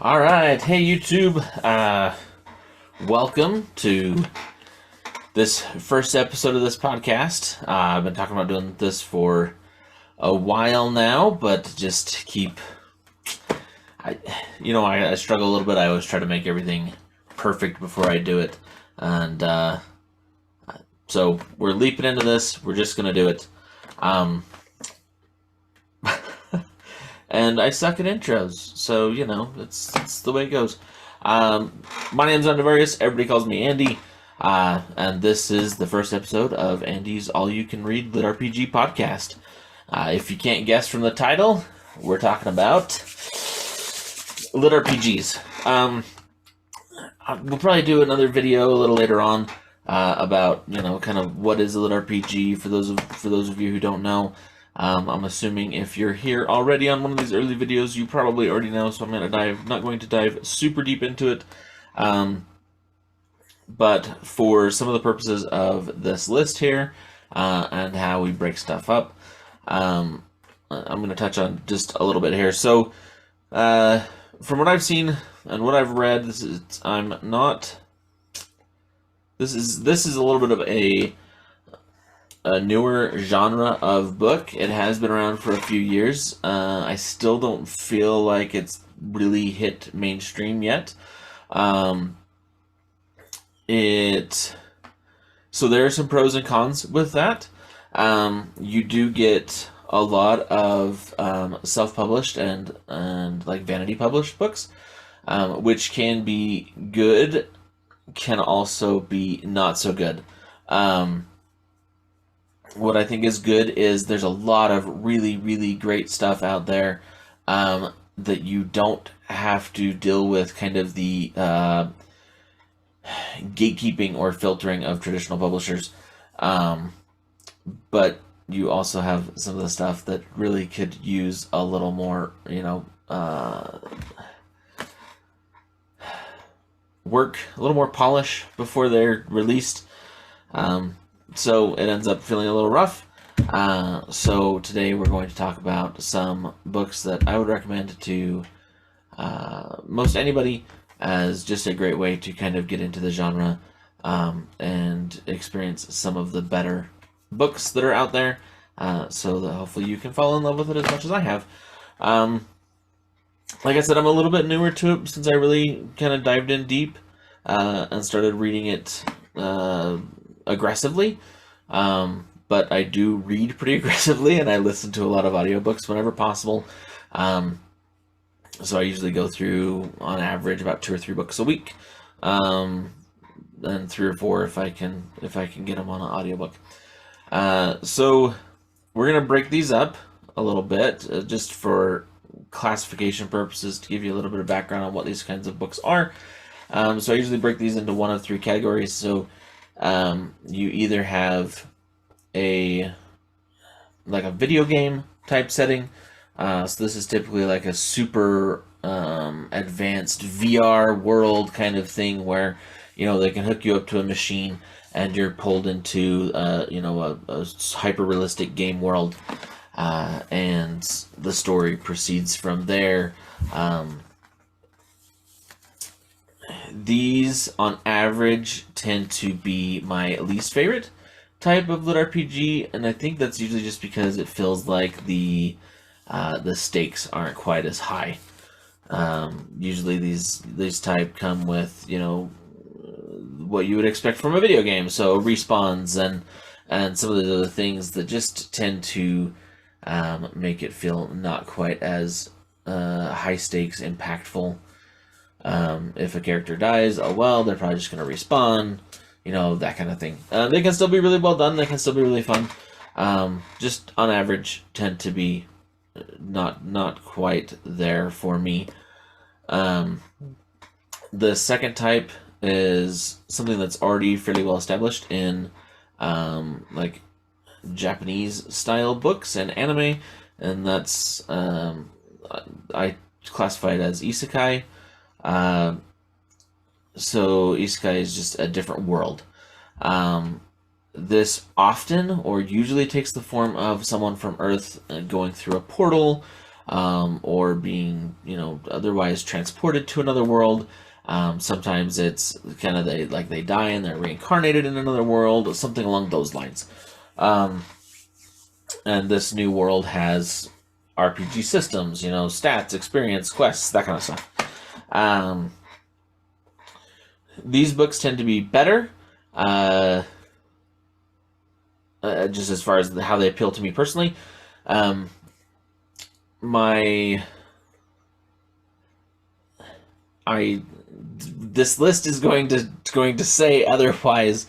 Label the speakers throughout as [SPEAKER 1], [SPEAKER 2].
[SPEAKER 1] All right, hey YouTube, welcome to this first episode of this podcast. I've been talking about doing this for a while now, but just I struggle a little bit. I always try to make everything perfect before I do it, and so we're leaping into this. We're just gonna do it. And I suck at intros, so, it's the way it goes. My name's Underverse, everybody calls me Andi, and this is the first episode of Andi's All-You-Can-Read LitRPG podcast. If you can't guess from the title, we're talking about LitRPGs. We'll probably do another video a little later on about, kind of what is a LitRPG for those of you who don't know. I'm assuming if you're here already on one of these early videos, you probably already know, so I'm not going to dive super deep into it. But for some of the purposes of this list here, and how we break stuff up, I'm going to touch on just a little bit here. So, from what I've seen and what I've read, this is a little bit of a newer genre of book. It has been around for a few years. I still don't feel like it's really hit mainstream yet. So there are some pros and cons with that. You do get a lot of self-published and like vanity published books, which can be good, can also be not so good. What I think is good is there's a lot of really, really great stuff out there that you don't have to deal with kind of the gatekeeping or filtering of traditional publishers. But you also have some of the stuff that really could use a little more, work, a little more polish before they're released. So it ends up feeling a little rough. So today we're going to talk about some books that I would recommend to most anybody as just a great way to kind of get into the genre and experience some of the better books that are out there, so that hopefully you can fall in love with it as much as I have. Like I said, I'm a little bit newer to it since I really kind of dived in deep and started reading it aggressively, but I do read pretty aggressively, and I listen to a lot of audiobooks whenever possible. So I usually go through, on average, about 2 or 3 books a week, and 3 or 4 if I can get them on an audiobook. So we're gonna break these up a little bit, just for classification purposes, to give you a little bit of background on what these kinds of books are. So I usually break these into one of 3 categories. So you either have a video game type setting. So this is typically like a super advanced VR world kind of thing where, they can hook you up to a machine and you're pulled into, a hyper-realistic game world. And the story proceeds from there. These, on average, tend to be my least favorite type of LitRPG, and I think that's usually just because it feels like the stakes aren't quite as high. Usually these type come with, what you would expect from a video game, so respawns and some of the other things that just tend to make it feel not quite as high stakes, impactful. If a character dies, oh well, they're probably just going to respawn, that kind of thing. They can still be really well done, they can still be really fun. Just on average tend to be not quite there for me. The second type is something that's already fairly well established in like Japanese style books and anime, and that's I classify it as isekai. So isekai is just a different world. This often or usually takes the form of someone from Earth going through a portal, or being, otherwise transported to another world. Sometimes it's kind of they die and they're reincarnated in another world, or something along those lines. And this new world has RPG systems, stats, experience, quests, that kind of stuff. These books tend to be better, just as far as how they appeal to me personally. This list is going to say otherwise.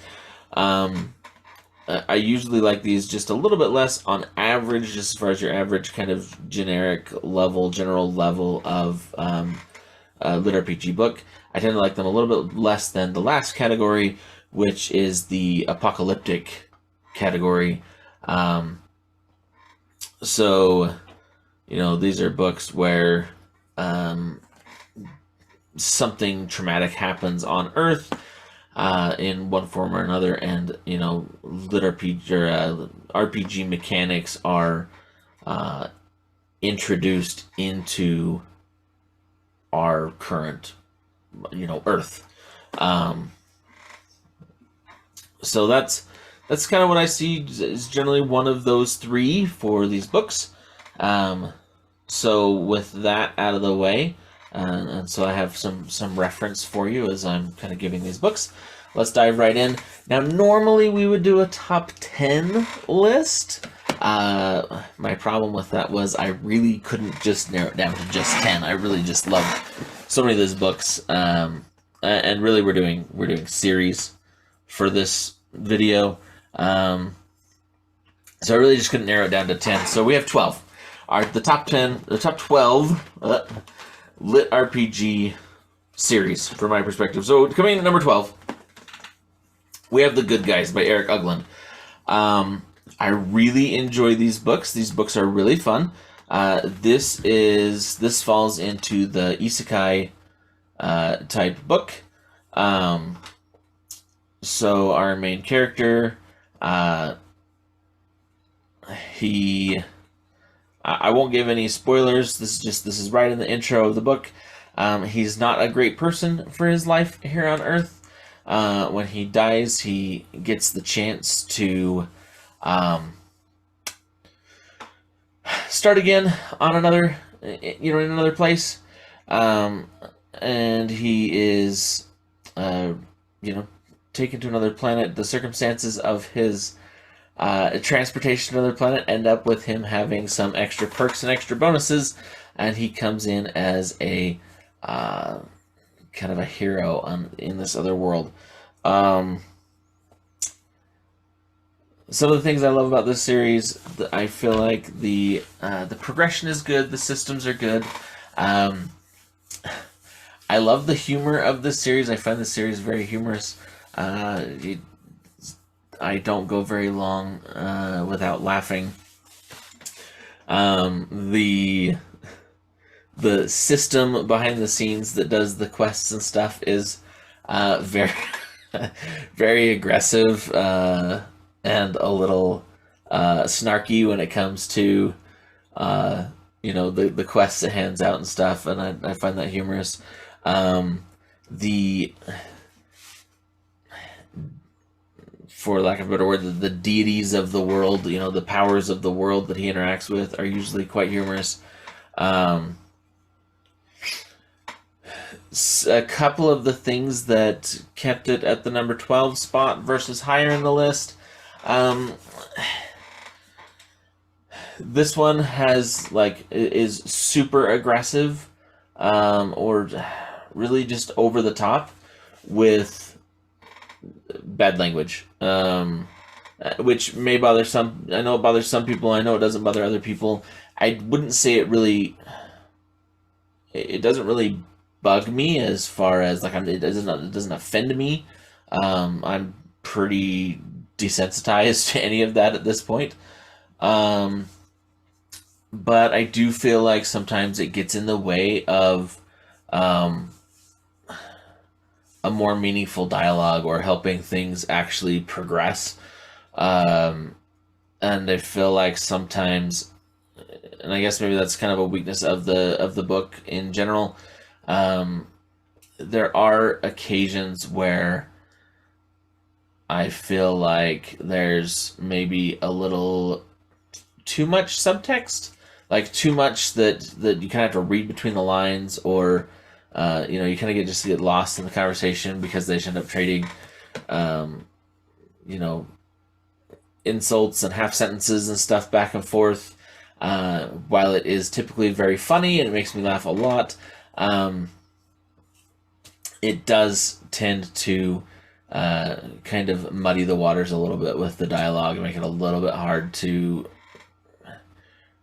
[SPEAKER 1] I usually like these just a little bit less on average, just as far as your average kind of general level of LitRPG book. I tend to like them a little bit less than the last category, which is the apocalyptic category. So, these are books where something traumatic happens on Earth in one form or another, and LitRPG or RPG mechanics are introduced into our current Earth. So that's kind of what I see is generally one of those three for these books. So with that out of the way, and so I have some reference for you as I'm kind of giving these books. Let's dive right in. Now, normally we would do a top 10 list. My problem with that was I really couldn't just narrow it down to just 10. I really just love so many of those books. And really we're doing series for this video. So I really just couldn't narrow it down to 10. So we have 12. All right, the top 12 LitRPG series from my perspective. So coming in at number 12, we have The Good Guys by Eric Uggland. I really enjoy these books. These books are really fun. This falls into the isekai type book. So our main character, I won't give any spoilers. This is right in the intro of the book. He's not a great person for his life here on Earth. When he dies, he gets the chance to start again on another, in another place. And he is, taken to another planet. The circumstances of his transportation to another planet end up with him having some extra perks and extra bonuses, and he comes in as a kind of a hero in this other world. Some of the things I love about this series, I feel like the progression is good, the systems are good. I love the humor of this series. I find the series very humorous. I don't go very long without laughing. The system behind the scenes that does the quests and stuff is very very aggressive and a little snarky when it comes to the quests it hands out and stuff, and I find that humorous. For lack of a better word, the deities of the world, the powers of the world that he interacts with are usually quite humorous. A couple of the things that kept it at the number 12 spot versus higher in the list. This one is super aggressive, or really just over the top with bad language, which may bother some. I know it bothers some people. I know it doesn't bother other people. I wouldn't say it really. It doesn't really bug me as far as it doesn't offend me. I'm pretty desensitized to any of that at this point. But I do feel like sometimes it gets in the way of a more meaningful dialogue or helping things actually progress. And I feel like sometimes and I guess maybe that's kind of a weakness of the book in general. There are occasions where I feel like there's maybe a little too much subtext, like too much that you kind of have to read between the lines, or you kind of get lost in the conversation because they just end up trading, insults and half sentences and stuff back and forth. While it is typically very funny and it makes me laugh a lot, it does tend to kind of muddy the waters a little bit with the dialogue and make it a little bit hard to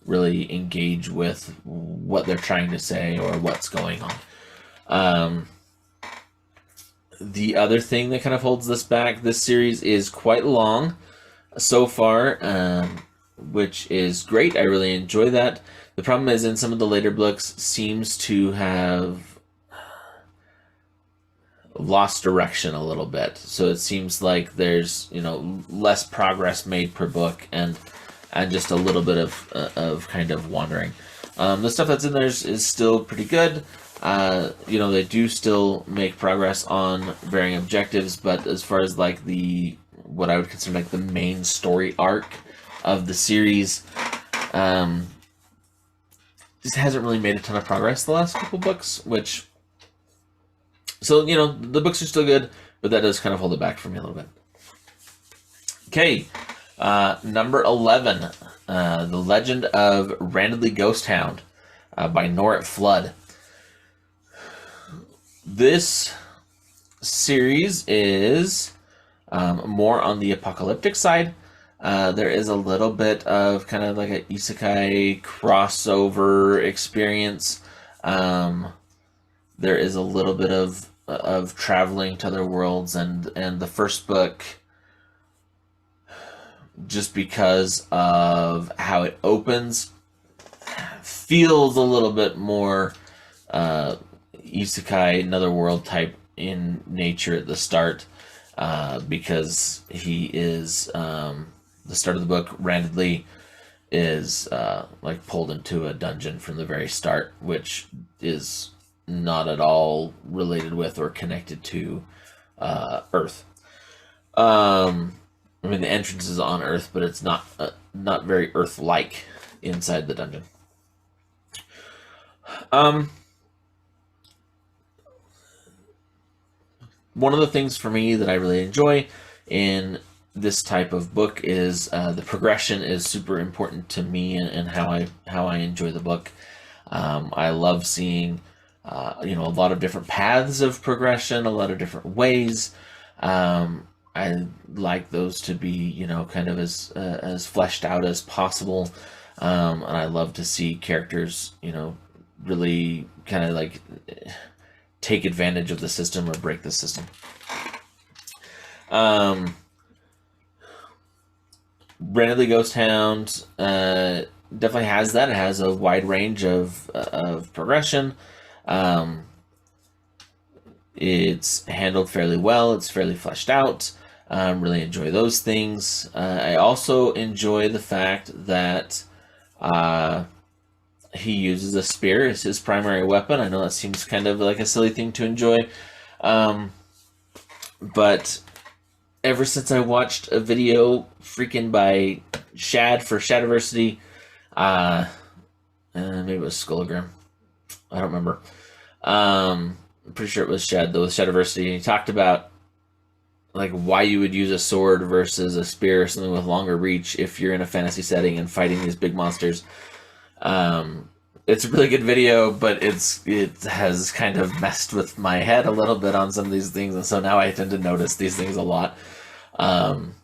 [SPEAKER 1] really engage with what they're trying to say or what's going on. The other thing that kind of holds this back, this series is quite long so far, which is great. I really enjoy that. The problem is in some of the later books seems to have lost direction a little bit. So it seems like there's, less progress made per book and just a little bit of kind of wandering. The stuff that's in there is still pretty good. They do still make progress on varying objectives, but as far as like what I would consider like the main story arc of the series, just hasn't really made a ton of progress the last couple books, so the books are still good, but that does kind of hold it back for me a little bit. Okay, number 11, The Legend of Randomly Ghost Hound by Norrit Flood. This series is more on the apocalyptic side. There is a little bit of kind of like an isekai crossover experience. There is a little bit of traveling to other worlds, and the first book, just because of how it opens, feels a little bit more isekai, another world type in nature at the start, because he is the start of the book randomly is like pulled into a dungeon from the very start, which is not at all related with or connected to Earth. The entrance is on Earth, but it's not very Earth-like inside the dungeon. One of the things for me that I really enjoy in this type of book is the progression is super important to me and how I enjoy the book. I love seeing a lot of different paths of progression, a lot of different ways. I like those to be kind of as fleshed out as possible, and I love to see characters really kind of like take advantage of the system or break the system. Randomly Ghost Hound definitely has that. It has a wide range of progression. It's handled fairly well. It's fairly fleshed out. Really enjoy those things. I also enjoy the fact that he uses a spear as his primary weapon. I know that seems kind of like a silly thing to enjoy, but ever since I watched a video freaking by Shad for Shadiversity, maybe it was Skullgrim, I don't remember. I'm pretty sure it was Shad though, with Shadiversity. He talked about like why you would use a sword versus a spear or something with longer reach if you're in a fantasy setting and fighting these big monsters. It's a really good video, but it has kind of messed with my head a little bit on some of these things, and so now I tend to notice these things a lot. And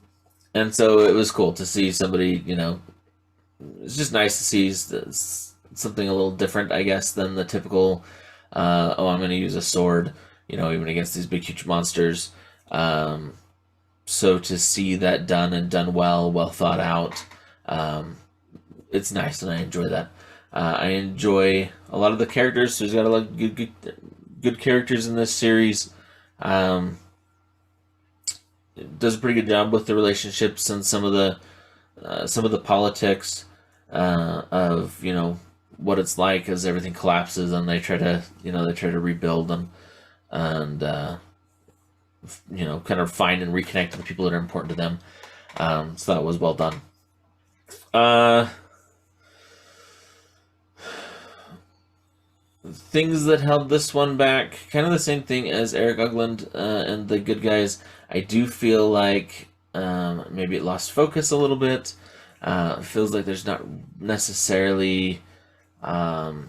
[SPEAKER 1] so it was cool to see somebody, it's just nice to see something a little different, I guess, than the typical, I'm going to use a sword, even against these big, huge monsters. So to see that done and done well thought out, it's nice, and I enjoy that. I enjoy a lot of the characters. So he's got a lot of good characters in this series. It does a pretty good job with the relationships and some of the politics. of what it's like as everything collapses and they try to rebuild and kind of find and reconnect with the people that are important to them. So that was well done. Things that held this one back, kind of the same thing as Eric Ugland and the Good Guys. I do feel like maybe it lost focus a little bit. It feels like there's not necessarily an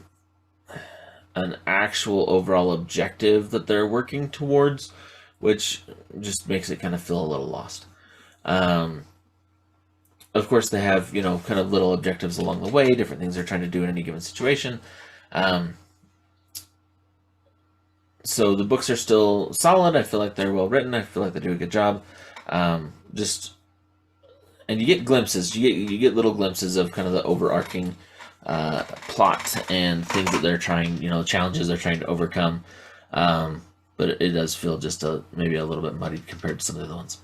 [SPEAKER 1] actual overall objective that they're working towards, which just makes it kind of feel a little lost. Of course, they have, kind of little objectives along the way, different things they're trying to do in any given situation. So the books are still solid. I feel like they're well written. I feel like they do a good job. And you get glimpses. You get little glimpses of kind of the overarching plot and things that they're trying, challenges they're trying to overcome. But it does feel just maybe a little bit muddied compared to some of the other ones.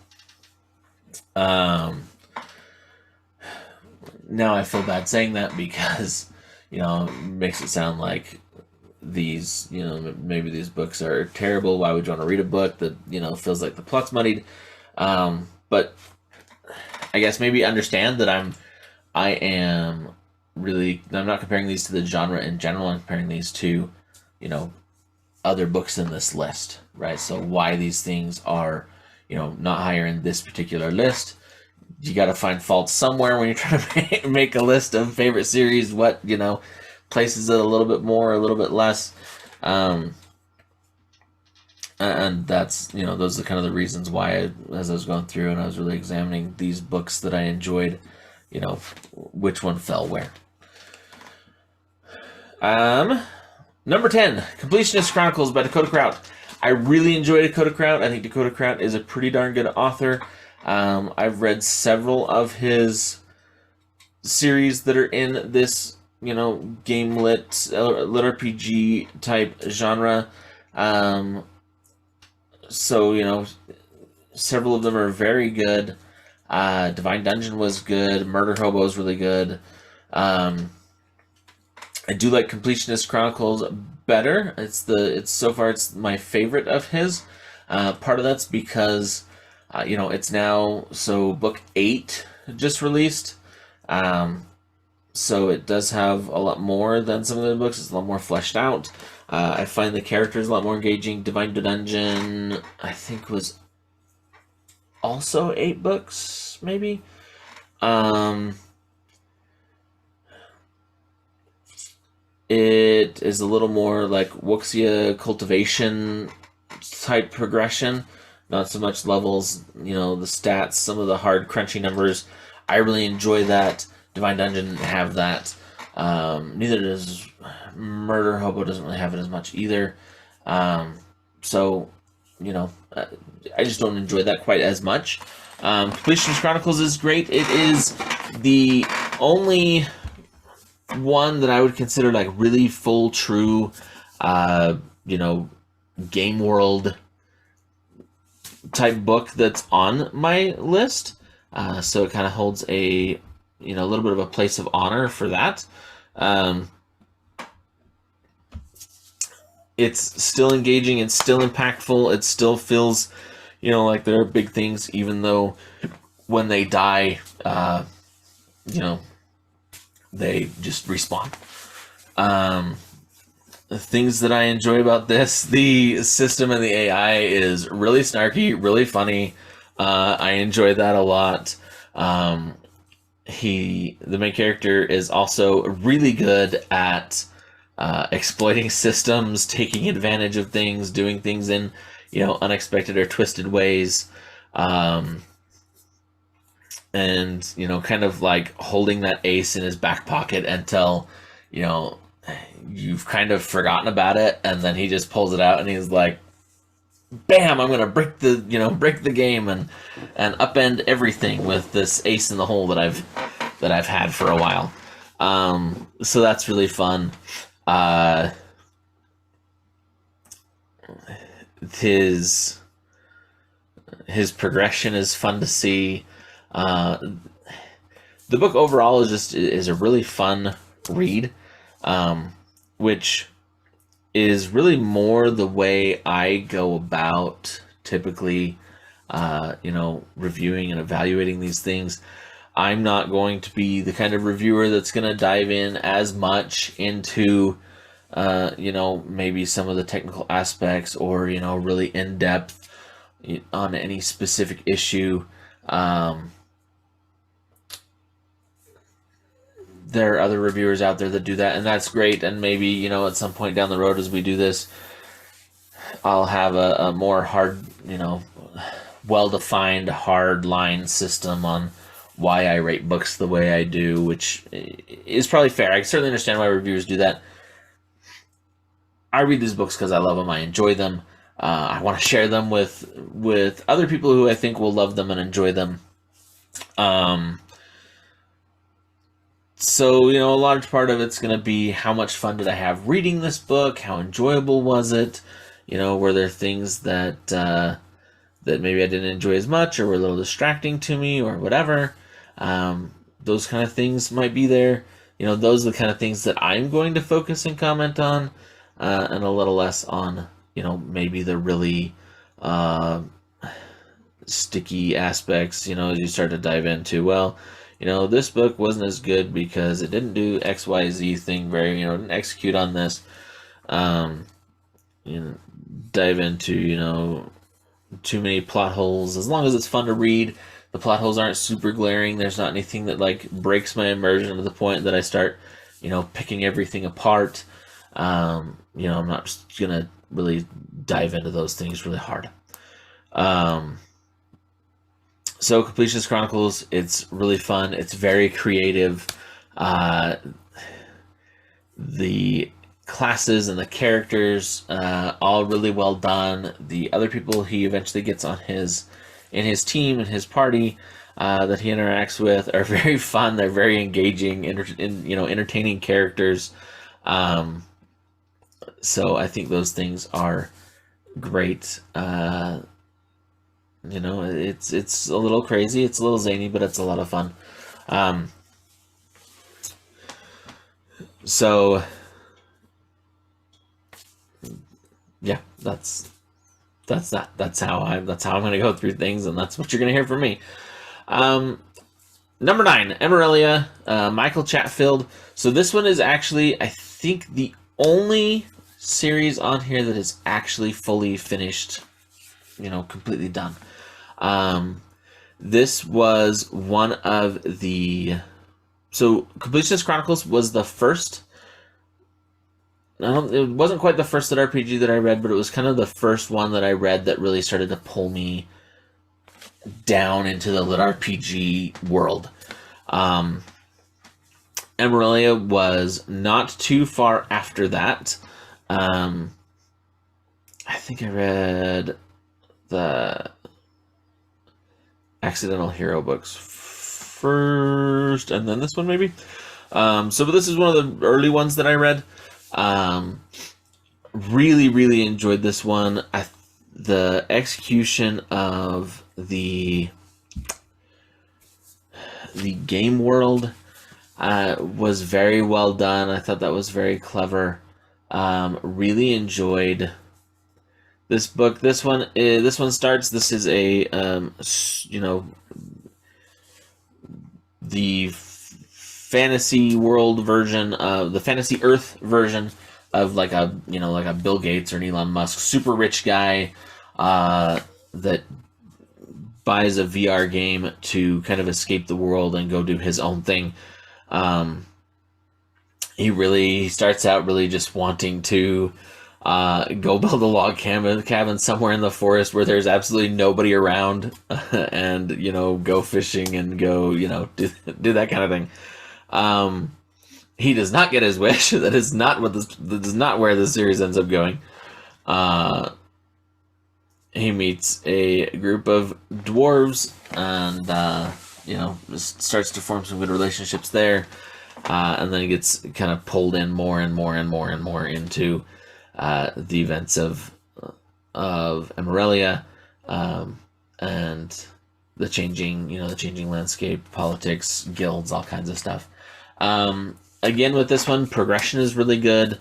[SPEAKER 1] Now I feel bad saying that because, it makes it sound like these, maybe these books are terrible. Why would you want to read a book that, feels like the plot's muddied? But I guess maybe understand that I'm not comparing these to the genre in general. I'm comparing these to, other books in this list, right? So why these things are, not higher in this particular list. You got to find fault somewhere when you're trying to make a list of favorite series. What, places it a little bit more, a little bit less. And that's, those are kind of the reasons why as I was going through and I was really examining these books that I enjoyed, which one fell where. Number 10, Completionist Chronicles by Dakota Kraut. I really enjoy Dakota Kraut. I think Dakota Kraut is a pretty darn good author. I've read several of his series that are in this, game lit LitRPG type genre. So, several of them are very good. Divine Dungeon was good. Murder Hobo is really good. I do like Completionist Chronicles better. So far it's my favorite of his. Part of that's because it's now, so book 8 just released. So it does have a lot more than some of the books. It's a lot more fleshed out. I find the characters a lot more engaging. Divine Dungeon, I think, was also 8 books, maybe. It is a little more like Wuxia cultivation type progression. Not so much levels, the stats, some of the hard crunchy numbers. I really enjoy that. Divine Dungeon didn't have that. Neither does Murder Hobo, doesn't really have it as much either. So, I just don't enjoy that quite as much. Completionist Chronicles is great. It is the only one that I would consider like really full, true, game world type book that's on my list. So it kind of holds a little bit of a place of honor for that. It's still engaging, it's still impactful, it still feels, like there are big things, even though when they die, they just respawn. The things that I enjoy about this, the system and the AI is really snarky, really funny. I enjoy that a lot. The main character is also really good at exploiting systems, taking advantage of things, doing things in unexpected or twisted ways, and kind of like holding that ace in his back pocket until you've kind of forgotten about it, and then he just pulls it out and he's like, bam, I'm gonna break the game and upend everything with this ace in the hole that I've had for a while. So that's really fun. His the the book overall is a really fun read, which is really more the way I go about typically, reviewing and evaluating these things. I'm not going to be the kind of reviewer that's going to dive in as much into, maybe some of the technical aspects or, really in depth on any specific issue. There are other reviewers out there that do that, and that's great. And maybe, at some point down the road as we do this, I'll have a more hard, well-defined hard line system on why I rate books the way I do, which is probably fair. I certainly understand why reviewers do that. I read these books because I love them. I enjoy them. I want to share them with other people who I think will love them and enjoy them. So, a large part of it's going to be how much fun did I have reading this book? How enjoyable was it? Were there things that maybe I didn't enjoy as much or were a little distracting to me or whatever? Those kind of things might be there. Those are the kind of things that I'm going to focus and comment on, and a little less on, maybe the really sticky aspects, as you start to dive into, well, this book wasn't as good because it didn't do XYZ thing very, didn't execute on this. Dive into, too many plot holes. As long as it's fun to read, the plot holes aren't super glaring. There's not anything that like breaks my immersion to the point that I start, picking everything apart. I'm not just gonna really dive into those things really hard. So Completionist Chronicles, it's really fun. It's very creative. The classes and the characters, all really well done. The other people he eventually gets in his team and his party that he interacts with are very fun. They're very engaging, entertaining characters. So I think those things are great. It's a little crazy, it's a little zany, but it's a lot of fun. So yeah, that's that. That's how I'm going to go through things, and that's what you're going to hear from me. Number 9, Amarillo, Michael Chatfield. So this one is actually, I think, the only series on here that is actually fully finished, completely done. This was one of the... So, Completionist Chronicles was the first... it wasn't quite the first LitRPG that I read, but it was kind of the first one that I read that really started to pull me down into the LitRPG world. Amarillo was not too far after that. I think I read the Accidental Hero books first, and then this one maybe. But this is one of the early ones that I read. Really, really enjoyed this one. The execution of the game world was very well done. I thought that was very clever. Really enjoyed this book. This one starts. This is a the fantasy world version of the fantasy Earth version of like a Bill Gates or an Elon Musk super rich guy that buys a VR game to kind of escape the world and go do his own thing. He starts out really just wanting to go build a log cabin somewhere in the forest where there's absolutely nobody around, and go fishing and go do that kind of thing. He does not get his wish. That is not where the series ends up going. He meets a group of dwarves and starts to form some good relationships there. And then he gets kind of pulled in more and more and more and more into the events of Amarillo, and the changing, the changing landscape, politics, guilds, all kinds of stuff. Again, with this one, progression is really good.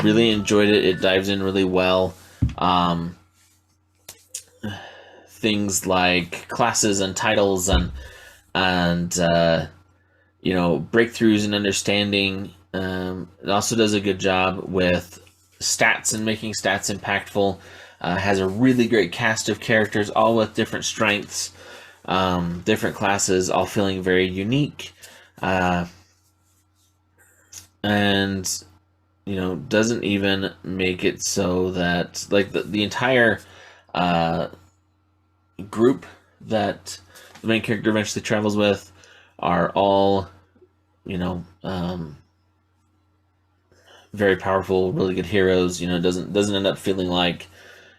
[SPEAKER 1] Really enjoyed it. It dives in really well. Things like classes and titles and breakthroughs and understanding. It also does a good job with stats and making stats impactful. Has a really great cast of characters, all with different strengths, different classes, all feeling very unique. And doesn't even make it so that like the entire group that the main character eventually travels with are all very powerful, really good heroes. Doesn't end up feeling like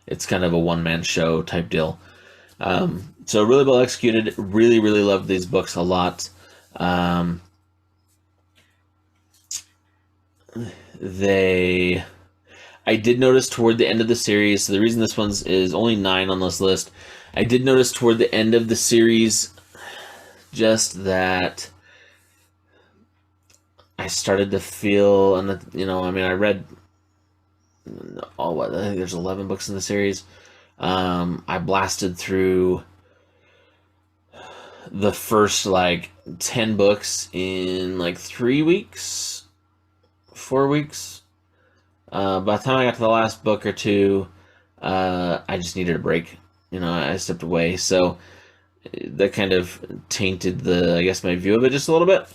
[SPEAKER 1] it's kind of a one-man show type deal. So really well executed. Really, really loved these books a lot. I did notice toward the end of the series, so the reason this one's is only 9 on this list, I did notice toward the end of the series just that I started to feel, and I read I think there's 11 books in the series. I blasted through the first 10 books in 3 weeks, 4 weeks. By the time I got to the last book or two, I just needed a break. I stepped away, so that kind of tainted my view of it just a little bit.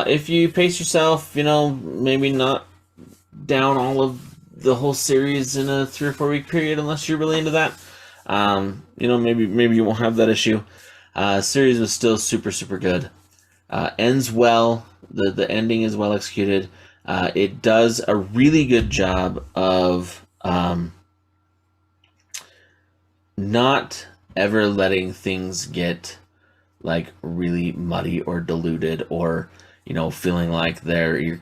[SPEAKER 1] If you pace yourself, maybe not down all of the whole series in a 3 or 4 week period, unless you're really into that. Maybe you won't have that issue. Series was still super, super good. Ends well. The ending is well executed. It does a really good job of not ever letting things get really muddy or diluted, or feeling like the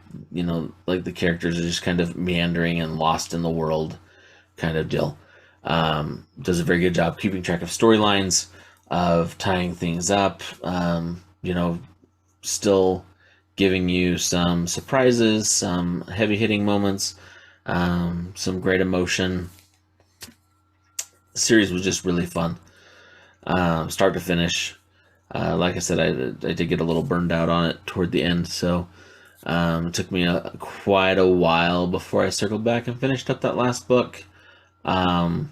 [SPEAKER 1] characters are just kind of meandering and lost in the world kind of deal. Does a very good job keeping track of storylines, of tying things up, still giving you some surprises, some heavy-hitting moments, some great emotion. The series was just really fun, start to finish. Like I said, I did get a little burned out on it toward the end, so it took me quite a while before I circled back and finished up that last book. And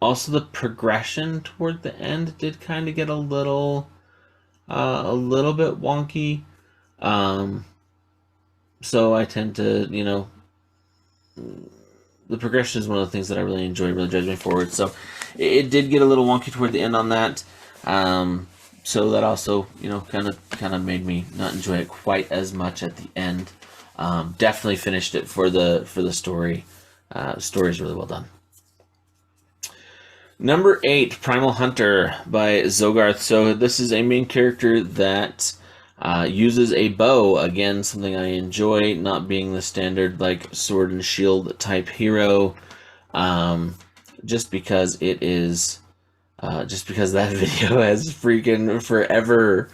[SPEAKER 1] also the progression toward the end did kind of get a little bit wonky. So I tend to, the progression is one of the things that I really enjoy, really drives me forward. So it did get a little wonky toward the end on that. So that also, kind of made me not enjoy it quite as much at the end. Definitely finished it for the story. Story's really well done. Number 8, Primal Hunter by Zogarth. So this is a main character that uses a bow. Again, something I enjoy, not being the standard sword and shield type hero. Just because it is, just because that video has freaking forever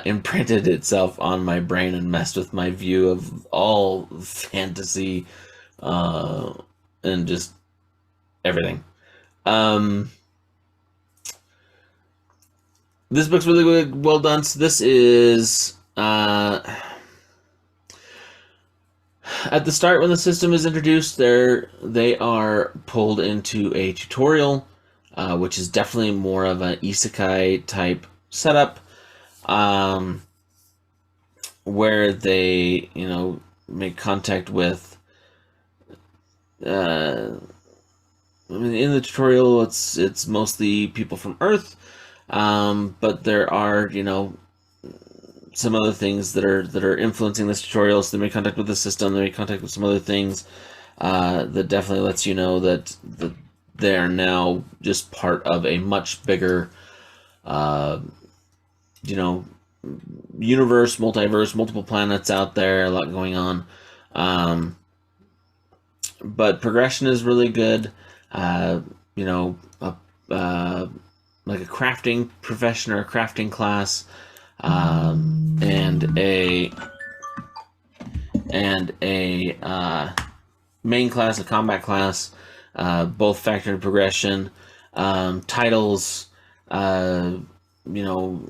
[SPEAKER 1] imprinted itself on my brain and messed with my view of all fantasy and just everything. This book's really, really well done. So this is at the start when the system is introduced. They are pulled into a tutorial, which is definitely more of an isekai type setup, where they make contact with. In the tutorial, it's mostly people from Earth, but there are some other things that are influencing this tutorial. So they make contact with the system, they make contact with some other things that definitely lets you know that they are now just part of a much bigger, universe, multiverse, multiple planets out there, a lot going on. But progression is really good. you know, like a crafting profession or a crafting class, and a main class, a combat class, both factor in progression, titles, you know,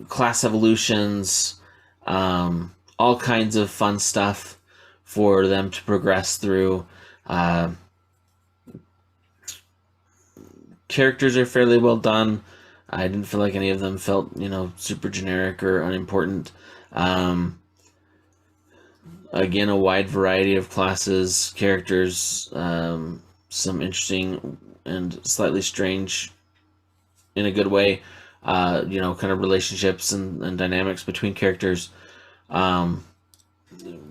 [SPEAKER 1] class evolutions, all kinds of fun stuff for them to progress through. Characters are fairly well done. I didn't feel like any of them felt, you know, super generic or unimportant. Again, a wide variety of classes, characters, some interesting and slightly strange, in a good way, you know, kind of relationships and dynamics between characters.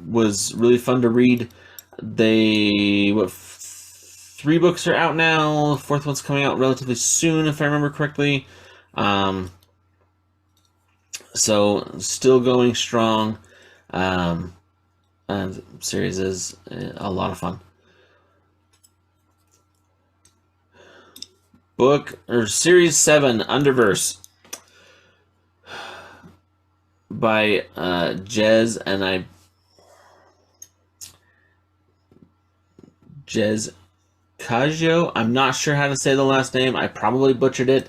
[SPEAKER 1] Was really fun to read. They, 3 books are out now. The 4th one's coming out relatively soon, if I remember correctly. So still going strong. And the series is a lot of fun. Series 7, Underverse, by Jez Caggio. I'm not sure how to say the last name. I probably butchered it.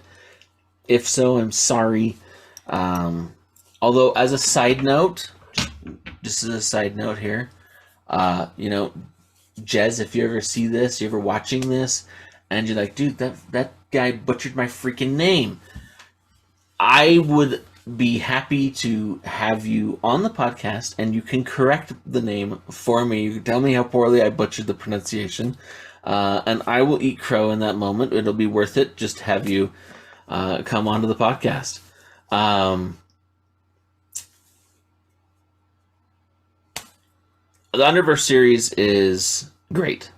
[SPEAKER 1] If so, I'm sorry. Although, as a side note, just as a side note here, you know, Jez, if you ever see this, you ever watching this, and you're like, dude, that guy butchered my freaking name, I would be happy to have you on the podcast, and you can correct the name for me. You can tell me how poorly I butchered the pronunciation, and I will eat crow in that moment. It'll be worth it just to have you come onto the podcast. The Underverse series is great.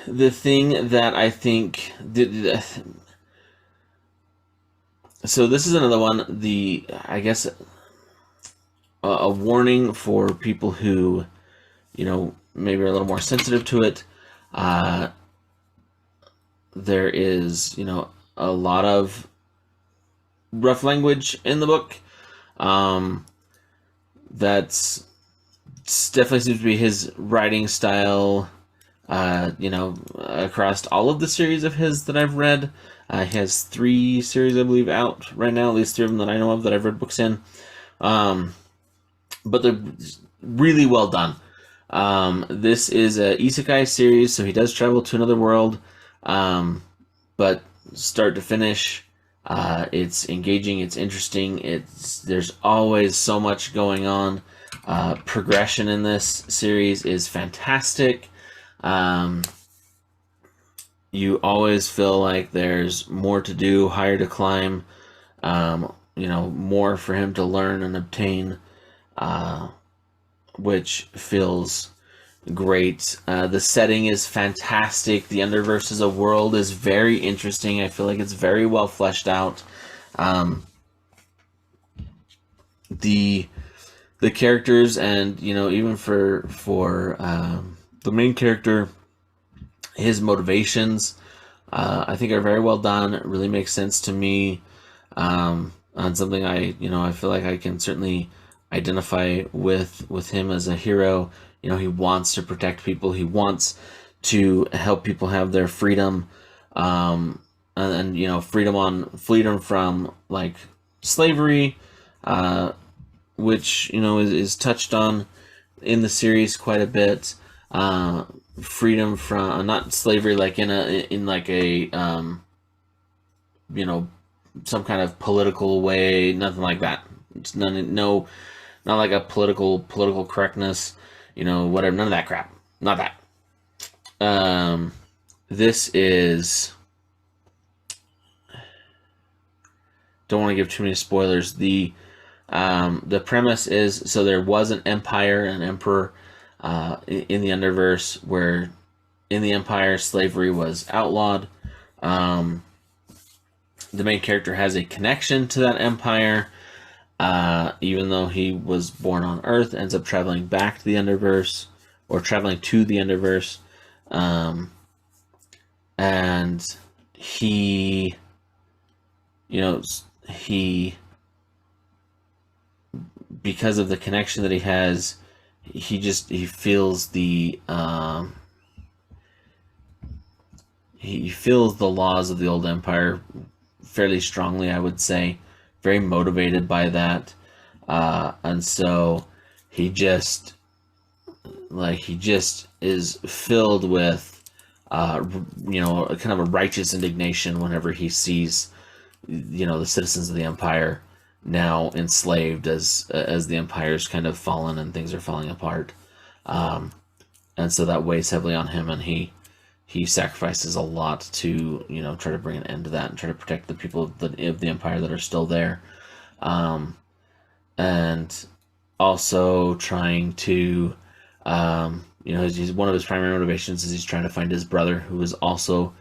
[SPEAKER 1] The thing that I think... So this is another one, I guess, a warning for people who, you know, maybe are a little more sensitive to it. There is, you know, a lot of rough language in the book. That's definitely seems to be his writing style, you know, across all of the series of his that I've read. He has 3 series, I believe, out right now, at least 3 of them that I know of that I've read books in. But they're really well done. This is a isekai series, so he does travel to another world, but start to finish, it's engaging, it's interesting, there's always so much going on. Progression in this series is fantastic. You always feel like there's more to do, higher to climb, you know, more for him to learn and obtain, which feels great. The setting is fantastic. The Underverse as a world is very interesting. I feel like it's very well fleshed out. The characters, and, you know, even for the main character, his motivations, I think, are very well done. It really makes sense to me, on something I feel like I can certainly identify with him as a hero. You know, he wants to protect people. He wants to help people have their freedom, and you know, freedom from, like, slavery, which, you know, is touched on in the series quite a bit. Freedom from, not slavery like in like a you know, some kind of political way, nothing like that. It's not like a political correctness, you know, whatever, none of that crap. Not that. This is, don't want to give too many spoilers. The premise is, so there was an empire, an emperor, in the Underverse, where in the Empire slavery was outlawed. The main character has a connection to that empire, even though he was born on Earth, ends up traveling back to the Underverse, or traveling to the Underverse, And he, he, because of the connection that he has, he feels he feels the laws of the old empire fairly strongly, I would say. Very motivated by that. And so he just is filled with kind of a righteous indignation whenever he sees the citizens of the empire now enslaved as the empire's kind of fallen and things are falling apart. And so that weighs heavily on him, and he sacrifices a lot to try to bring an end to that and try to protect the people of the empire that are still there, and also trying to he's one of his primary motivations is he's trying to find his brother, who was also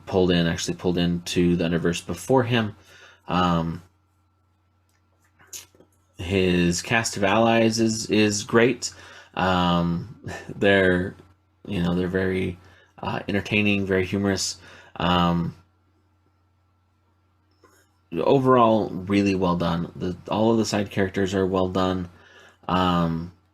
[SPEAKER 1] pulled into the Underverse before him. His cast of allies is great. They're very entertaining, very humorous. Overall, really well done. All of the side characters are well done.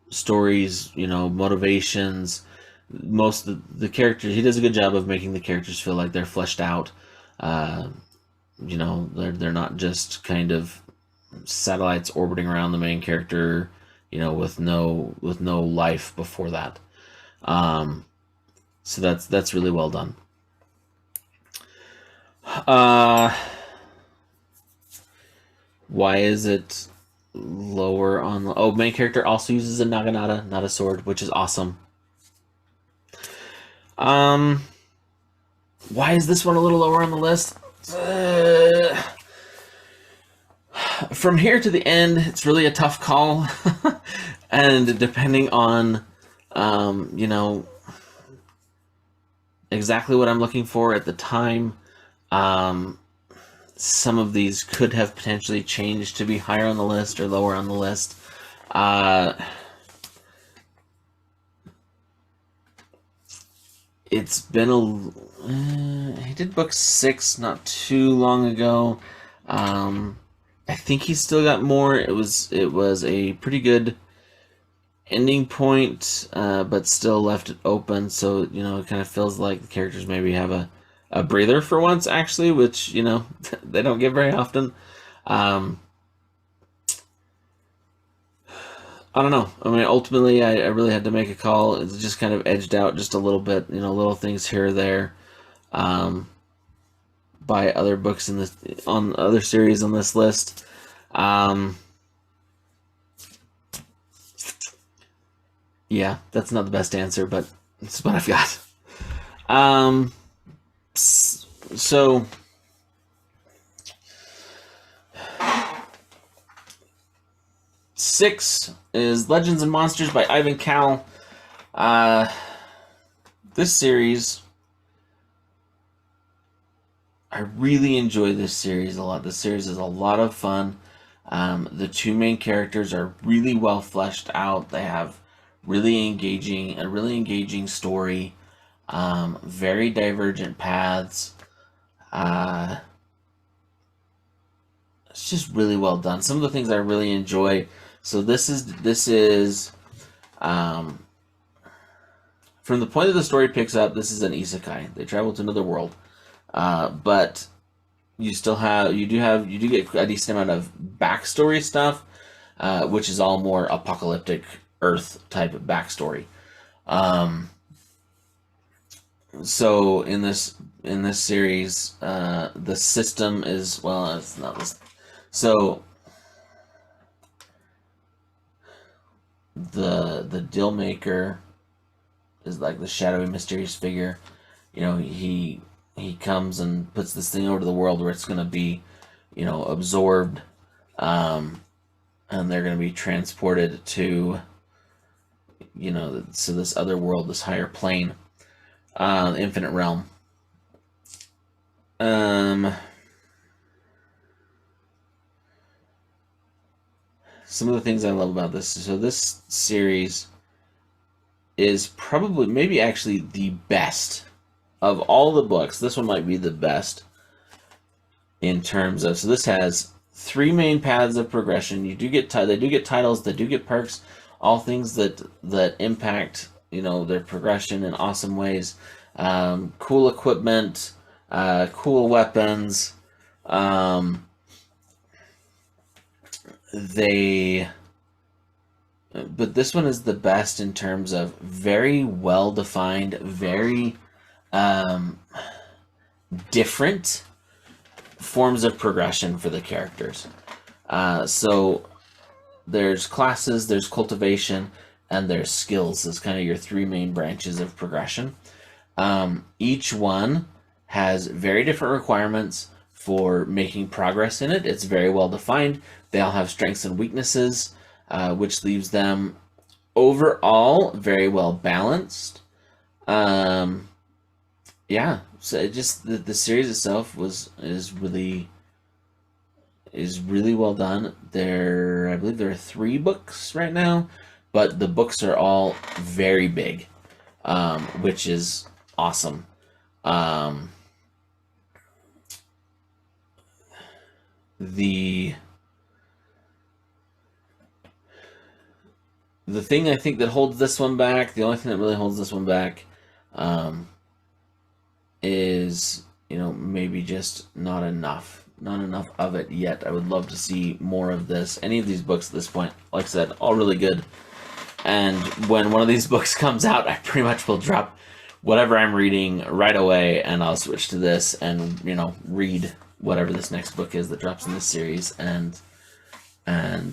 [SPEAKER 1] Stories, motivations. Most of the characters, he does a good job of making the characters feel like they're fleshed out. They're not just kind of satellites orbiting around the main character, with no life before that. So that's really well done. Why is it lower on? Main character also uses a naginata, not a sword, which is awesome. Why is this one a little lower on the list? From here to the end, it's really a tough call. And depending on, exactly what I'm looking for at the time, some of these could have potentially changed to be higher on the list or lower on the list. It's been he did book 6 not too long ago. I think he's still got more. It was a pretty good ending point, but still left it open. So it kind of feels like the characters maybe have a breather for once, actually, which they don't get very often. I don't know. I mean, ultimately, I really had to make a call. It's just kind of edged out just a little bit, little things here or there, by other books on other series on this list. Yeah, that's not the best answer, but it's what I've got. So 6 is Legends and Monsters by Ivan Cowell. This series, I really enjoy this series a lot. This series is a lot of fun. The two main characters are really well fleshed out. They have a really engaging story. Very divergent paths. It's just really well done. Some of the things I really enjoy. So this is from the point that the story picks up. This is an isekai. They travel to another world, but you do get a decent amount of backstory stuff, which is all more apocalyptic Earth type of backstory. So in this series, the system is, well, it's not this. So the deal maker is like the shadowy, mysterious figure. He comes and puts this thing over to the world where it's going to be, absorbed, and they're going to be transported to, so this other world, this higher plane, the infinite realm. Some of the things I love about this. So this series is probably, maybe actually the best of all the books. This one might be the best in terms of, so this has 3 main paths of progression. You do get they do get titles, they do get perks, all things that impact, you know, their progression in awesome ways. Cool equipment, cool weapons. But this one is the best in terms of very well defined, very different forms of progression for the characters. So there's classes, there's cultivation, and there's skills as kind of your 3 main branches of progression. Each one has very different requirements for making progress in it. It's very well defined. They all have strengths and weaknesses, which leaves them overall very well balanced. Yeah, so it just the series itself is really well done. I believe there are 3 books right now, but the books are all very big, which is awesome. The thing I think that holds this one back, the only thing that really holds this one back, is, you know, maybe just not enough of it yet. I would love to see more of this. Any of these books at this point, like I said, all really good. And when one of these books comes out, I pretty much will drop whatever I'm reading right away, and I'll switch to this and, you know, read whatever this next book is that drops in this series, and then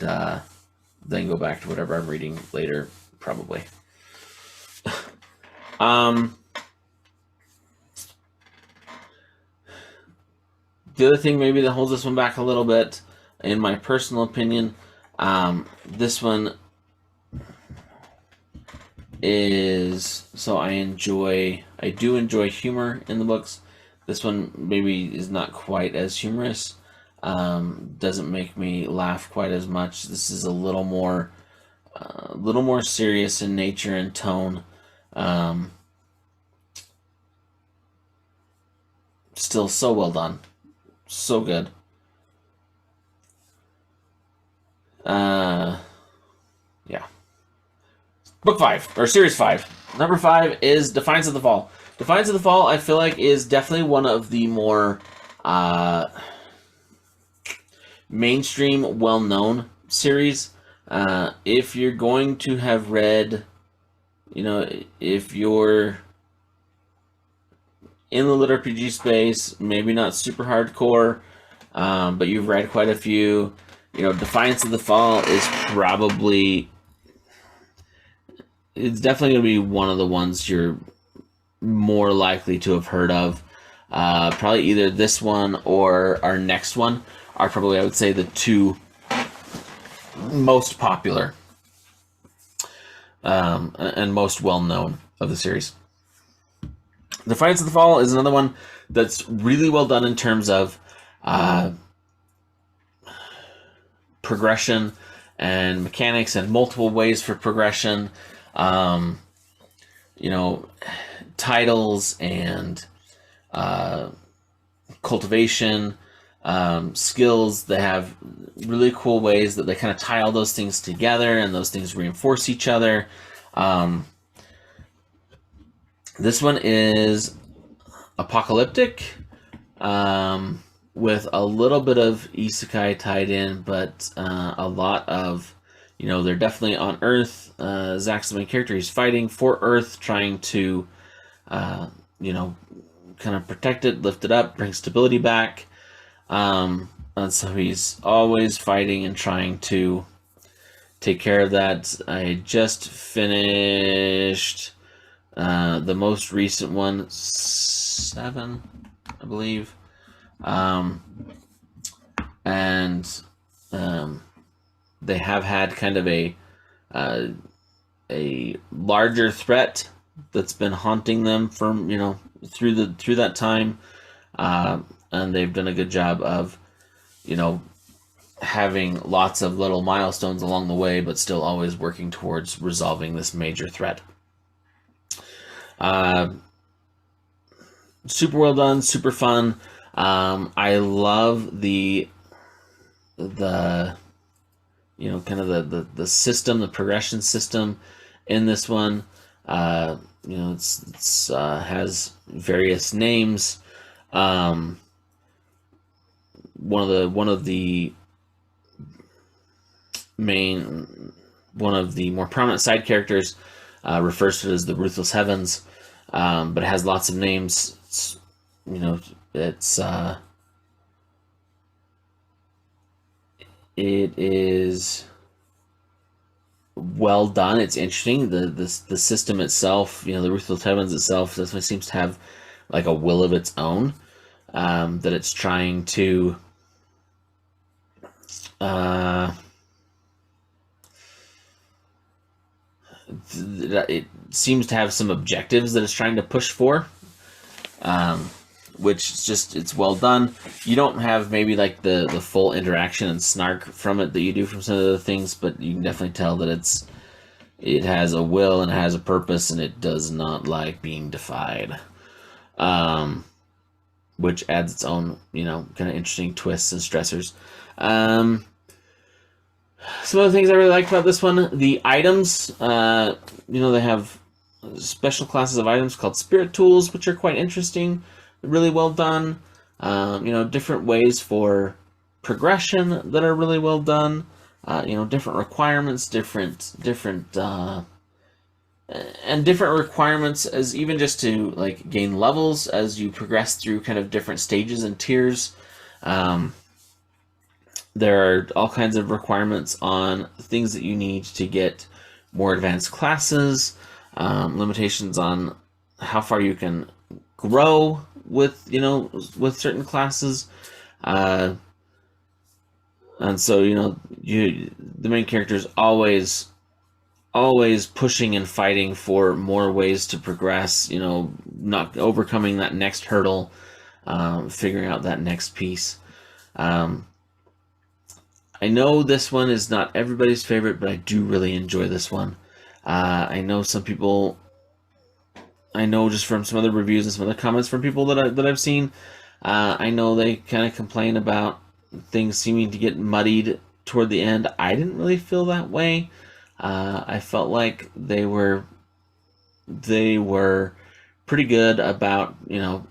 [SPEAKER 1] go back to whatever I'm reading later, probably. The other thing maybe that holds this one back a little bit, in my personal opinion, this one is, so I do enjoy humor in the books. This one maybe is not quite as humorous, doesn't make me laugh quite as much. This is a little more serious in nature and tone. Still so well done. So good. Yeah. Book 5, or Series 5. Number 5 is Defiance of the Fall. Defiance of the Fall, I feel like, is definitely one of the more mainstream, well-known series. If you're going to have read, you know, if you're in the LitRPG space, maybe not super hardcore, but you've read quite a few, you know, Defiance of the Fall is probably, it's definitely going to be one of the ones you're more likely to have heard of. Probably either this one or our next one are probably, I would say, the 2 most popular and most well-known of the series. Defiance of the Fall is another one that's really well done in terms of progression and mechanics and multiple ways for progression. You know, titles and cultivation, skills. They have really cool ways that they kind of tie all those things together, and those things reinforce each other. This one is apocalyptic, with a little bit of isekai tied in, but a lot of, you know, they're definitely on Earth. Zach's the main character. He's fighting for Earth, trying to, you know, kind of protect it, lift it up, bring stability back. And so he's always fighting and trying to take care of that. I just finished the most recent one, 7, I believe. And they have had kind of a larger threat that's been haunting them from, you know, through that time, and they've done a good job of, you know, having lots of little milestones along the way, but still always working towards resolving this major threat. Super well done, super fun. I love the kind of the system, the progression system in this one. It's has various names. One of the more prominent side characters refers to it as the Ruthless Heavens, but it has lots of names. It is well done. It's interesting. The system itself, the Ruthless Heavens itself, definitely seems to have like a will of its own, that it's trying to it seems to have some objectives that it's trying to push for, which is it's well done. You don't have maybe like the full interaction and snark from it that you do from some of the things, but you can definitely tell that it has a will and it has a purpose, and it does not like being defied, which adds its own kind of interesting twists and stressors. Some of the things I really liked about this one, the items, they have special classes of items called spirit tools, which are quite interesting, really well done. Different ways for progression that are really well done. Different requirements, different requirements as even just to like gain levels as you progress through kind of different stages and tiers. There are all kinds of requirements on things that you need to get more advanced classes, limitations on how far you can grow with certain classes, and so the main character is always pushing and fighting for more ways to progress. Not overcoming that next hurdle, figuring out that next piece. I know this one is not everybody's favorite, but I do really enjoy this one. I know some people. I know just from some other reviews and some other comments from people that I've seen. I know they kind of complain about things seeming to get muddied toward the end. I didn't really feel that way. I felt like they were pretty good about the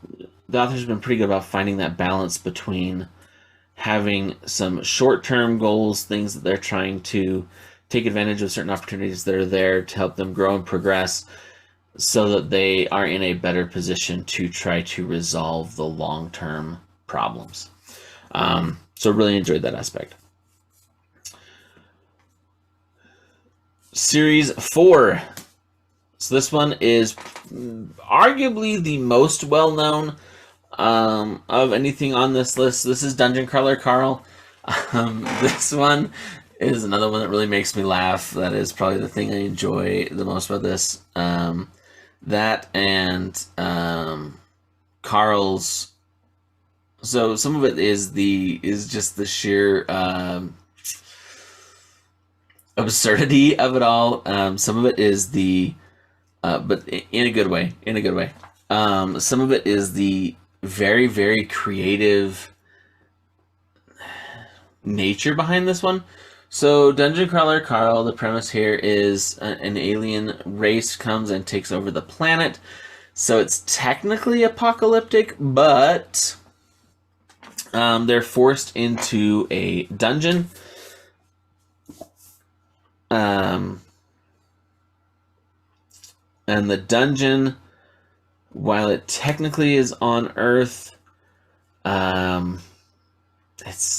[SPEAKER 1] authors have been pretty good about finding that balance between having some short-term goals, things that they're trying to take advantage of certain opportunities that are there to help them grow and progress so that they are in a better position to try to resolve the long-term problems. So really enjoyed that aspect. Series 4. So this one is arguably the most well-known of anything on this list. This is Dungeon Crawler Carl. This one is another one that really makes me laugh. That is probably the thing I enjoy the most about this. That and Carl's. So some of it is just the sheer absurdity of it all. Some of it is but in a good way. Some of it is the very, very creative nature behind this one. So Dungeon Crawler Carl, the premise here is an alien race comes and takes over the planet. So it's technically apocalyptic, but they're forced into a dungeon. And the dungeon, while it technically is on Earth, it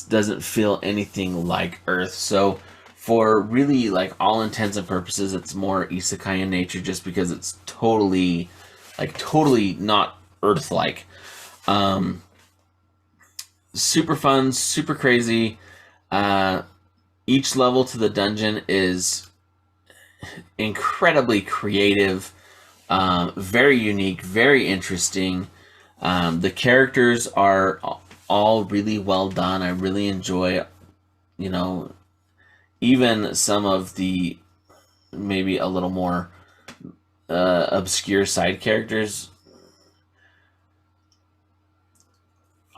[SPEAKER 1] doesn't feel anything like Earth. So for really like all intents and purposes, it's more isekai in nature just because it's totally not Earth-like. Super fun, super crazy. Each level to the dungeon is incredibly creative, very unique, very interesting. The characters are all really well done. I really enjoy, even some of the maybe a little more obscure side characters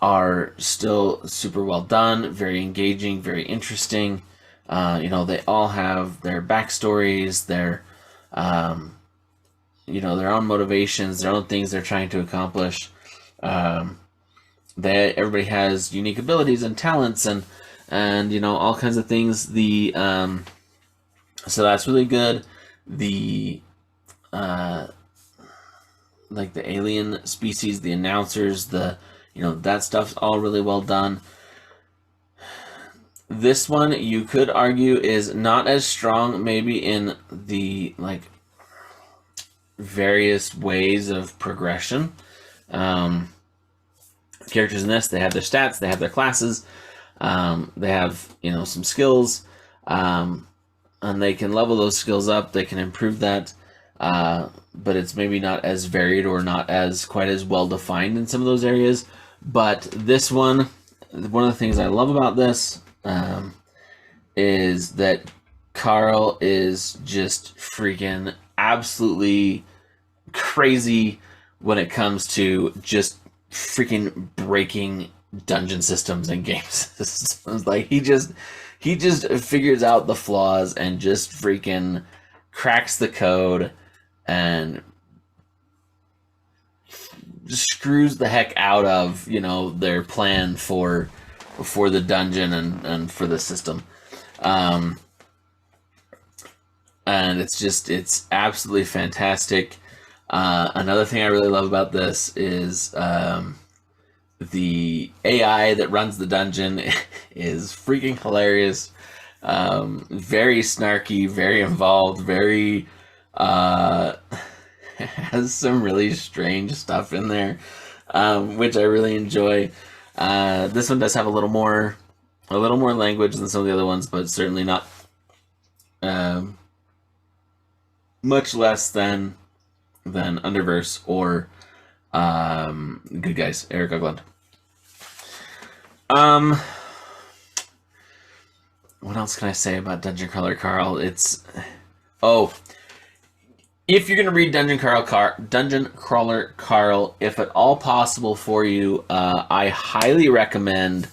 [SPEAKER 1] are still super well done, very engaging, very interesting. They all have their backstories, their their own motivations, their own things they're trying to accomplish. Everybody has unique abilities and talents and all kinds of things. So that's really good. The like the alien species, the announcers, that stuff's all really well done. This one, you could argue, is not as strong maybe in the various ways of progression. Characters in this, they have their stats, they have their classes, they have some skills, and they can level those skills up, they can improve that, but it's maybe not as varied or not as quite as well defined in some of those areas. But this one of the things I love about this is that Carl is just freaking absolutely crazy when it comes to just freaking breaking dungeon systems and game systems. Like he just figures out the flaws and just freaking cracks the code and screws the heck out of their plan for the dungeon and for the system. And it's absolutely fantastic. Another thing I really love about this is the AI that runs the dungeon is freaking hilarious. Very snarky, very involved, very has some really strange stuff in there, which I really enjoy. This one does have a little more language than some of the other ones, but certainly not much less than Underverse or Good Guys, Eric Uglund. What else can I say about Dungeon Crawler Carl? If you're going to read Dungeon Crawler Carl, if at all possible for you, I highly recommend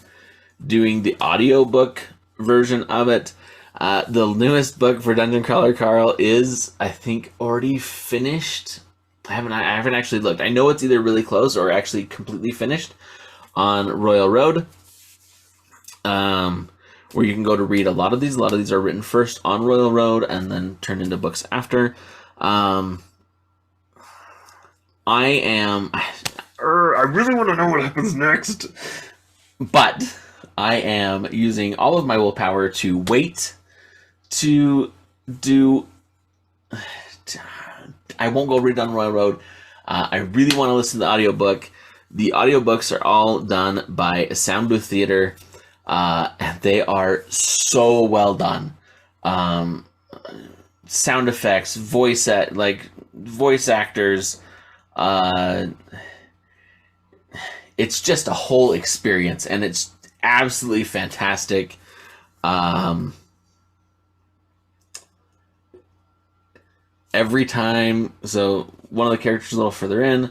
[SPEAKER 1] doing the audiobook version of it. The newest book for Dungeon Crawler Carl is, I think, already finished. I haven't actually looked. I know it's either really close or actually completely finished on Royal Road, where you can go to read a lot of these. A lot of these are written first on Royal Road and then turned into books after. I really want to know what happens next, but I am using all of my willpower to wait to do. I won't go read on Royal Road. I really want to listen to the audiobook. The audiobooks are all done by Sound Booth Theater, and they are so well done. Sound effects, voice actors. It's just a whole experience, and it's absolutely fantastic. Every time, so one of the characters a little further in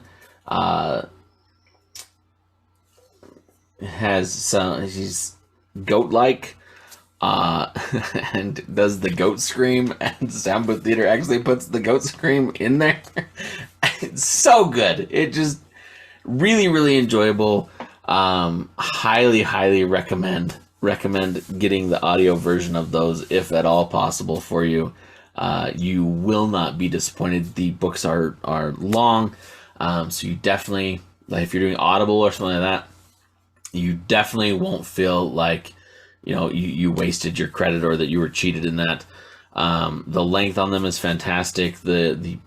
[SPEAKER 1] he's goat-like. And does the goat scream, and Sound Booth Theater actually puts the goat scream in there. It's so good. It just really, really enjoyable. Highly recommend getting the audio version of those if at all possible for you. You will not be disappointed. The books are long, so you definitely, if you're doing Audible or something like that, you definitely won't feel like you wasted your credit or that you were cheated in that. The length on them is fantastic. The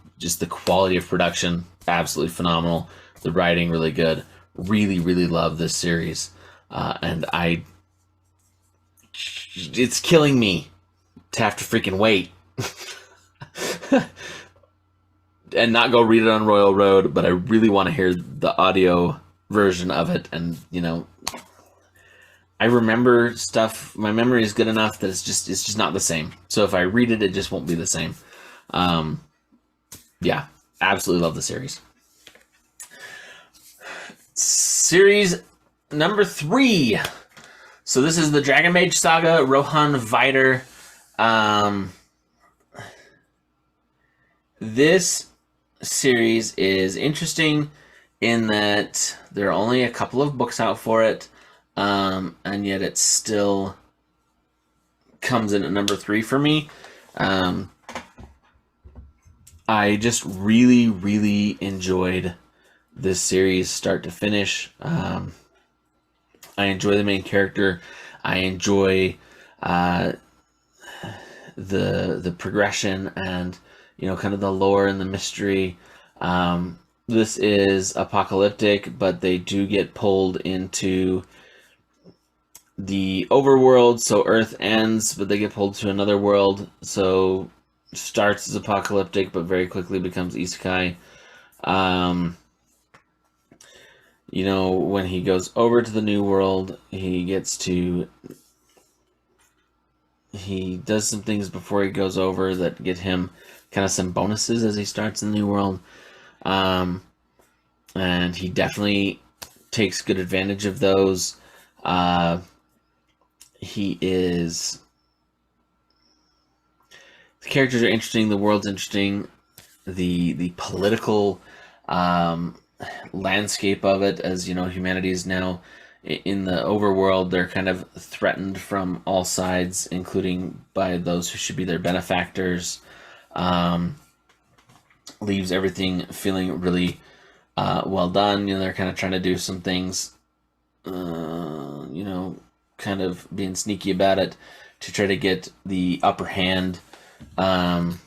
[SPEAKER 1] quality of production, absolutely phenomenal. The writing, really good. Really, really love this series. And it's killing me to have to freaking wait and not go read it on Royal Road, but I really want to hear the audio version of it. And I remember stuff. My memory is good enough that it's just not the same. So if I read it, it just won't be the same. Yeah, absolutely love the series. Series number 3. So this is the Dragon Mage Saga, Rohan Vider. This series is interesting in that there are only a couple of books out for it, and yet it still comes in at number 3 for me. I just really, really enjoyed this series start to finish. I enjoy the main character. I enjoy the progression and, you know, kind of the lore and the mystery. This is apocalyptic, but they do get pulled into the overworld. So Earth ends, but they get pulled to another world. So starts as apocalyptic, but very quickly becomes isekai. You know, when he goes over to the new world, he does some things before he goes over that get him kind of some bonuses as he starts in the new world. And he definitely takes good advantage of those. The characters are interesting, the world's interesting, the political landscape of it, as you know, humanity is now in the overworld. They're kind of threatened from all sides, including by those who should be their benefactors. Leaves everything feeling really well done. You know, they're kind of trying to do some things, you know, kind of being sneaky about it to try to get the upper hand, and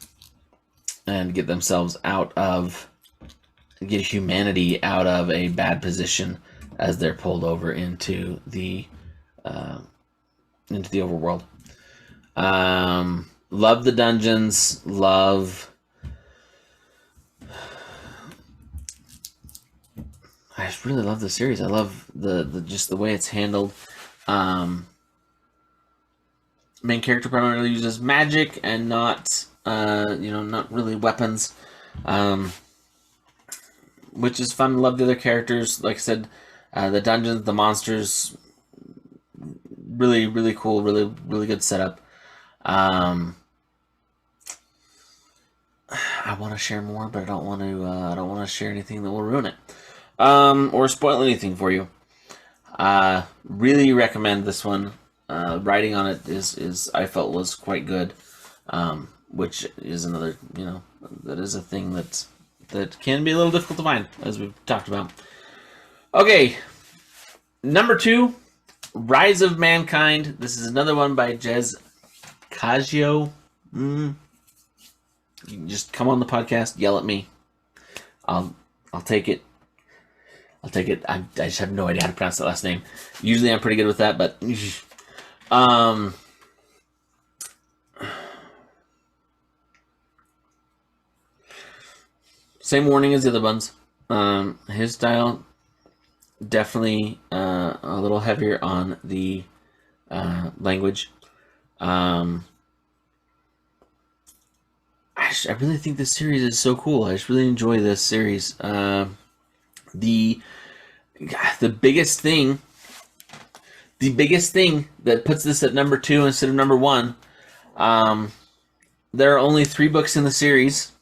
[SPEAKER 1] get themselves get humanity out of a bad position as they're pulled over into the overworld. Love the dungeons. I just really love the series. I love the just the way it's handled. Main character primarily uses magic and not not really weapons, which is fun. Love the other characters. Like I said, the dungeons, the monsters, really, really cool. Really, really good setup. I want to share more, but I don't want to share anything that will ruin it, or spoil anything for you. Really recommend this one. Writing on it is I felt was quite good, which is another, that is a thing that can be a little difficult to find, as we've talked about. Okay, number 2, Rise of Mankind. This is another one by Jez Cagio. You can just come on the podcast, yell at me. I'll take it. I just have no idea how to pronounce that last name. Usually I'm pretty good with that, but same warning as the other ones. His style definitely a little heavier on the language. I really think this series is so cool. I just really enjoy this series. The biggest thing that puts this at number 2 instead of number 1, there are only 3 books in the series,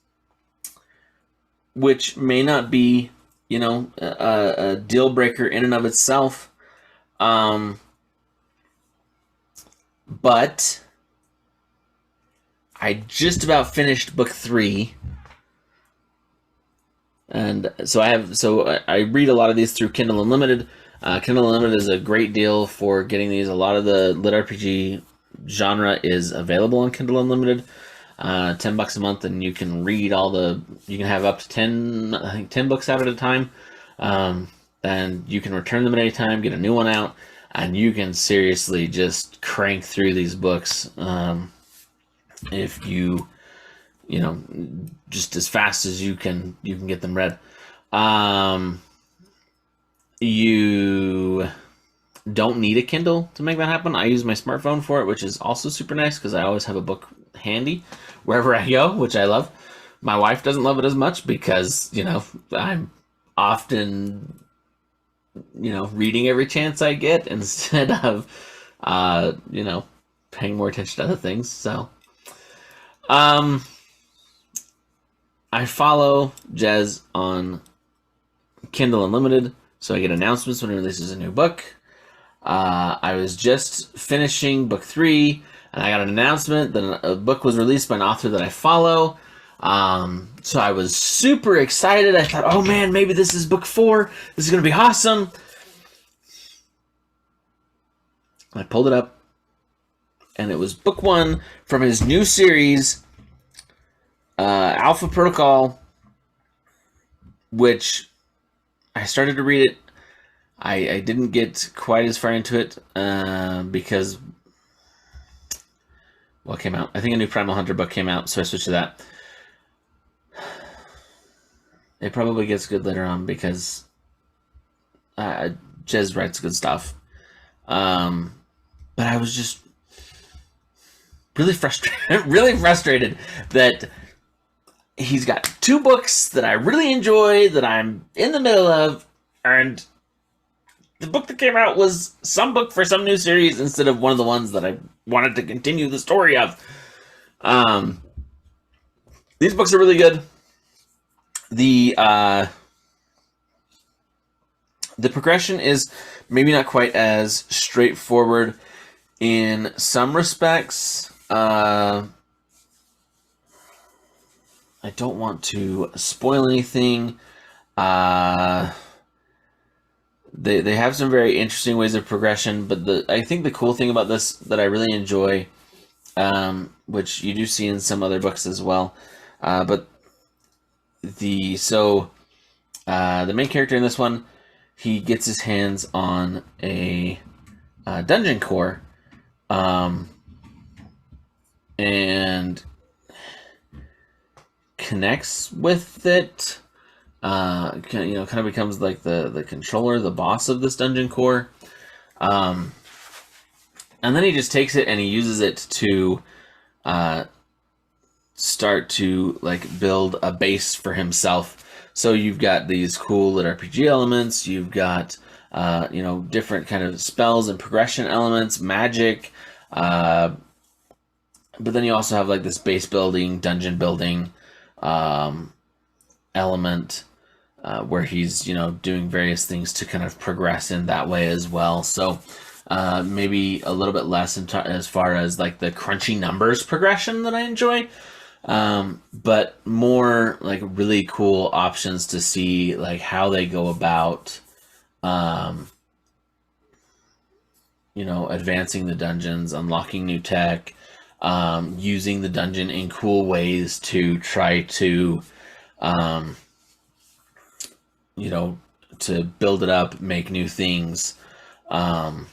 [SPEAKER 1] which may not be, a deal breaker in and of itself. But I just about finished book 3. And so I read a lot of these through Kindle Unlimited. Kindle Unlimited is a great deal for getting these. A lot of the LitRPG genre is available on Kindle Unlimited. $10 a month, and you can read you can have up to 10 books out at a time. And you can return them at any time, get a new one out, and you can seriously just crank through these books. If you just as fast as you can get them read. You don't need a Kindle to make that happen. I use my smartphone for it, which is also super nice because I always have a book handy wherever I go, which I love. My wife doesn't love it as much because, I'm often, reading every chance I get instead of, paying more attention to other things. So, I follow Jez on Kindle Unlimited, so I get announcements when he releases a new book. I was just finishing book 3, and I got an announcement that a book was released by an author that I follow. So I was super excited. I thought, oh man, maybe this is book 4. This is going to be awesome. I pulled it up, and it was book 1 from his new series, Alpha Protocol, which I started to read it. I didn't get quite as far into it because what came out? I think a new Primal Hunter book came out, so I switched to that. It probably gets good later on because Jez writes good stuff. But I was just really frustrated that he's got 2 books that I really enjoy that I'm in the middle of, and the book that came out was some book for some new series instead of one of the ones that I wanted to continue the story of. These books are really good. The progression is maybe not quite as straightforward in some respects. I don't want to spoil anything. They have some very interesting ways of progression, but I think the cool thing about this that I really enjoy, which you do see in some other books as well, but the main character in this one, he gets his hands on a dungeon core, and connects with it. Kind of becomes like the controller, the boss of this dungeon core. And then he just takes it and he uses it to start to like build a base for himself. So you've got these cool LitRPG elements, you've got different kind of spells and progression elements, magic, but then you also have like this base building, dungeon building element, where he's doing various things to kind of progress in that way as well. So maybe a little bit less as far as like the crunchy numbers progression that I enjoy, but more like really cool options to see like how they go about advancing the dungeons, unlocking new tech, using the dungeon in cool ways to try to to build it up, make new things. I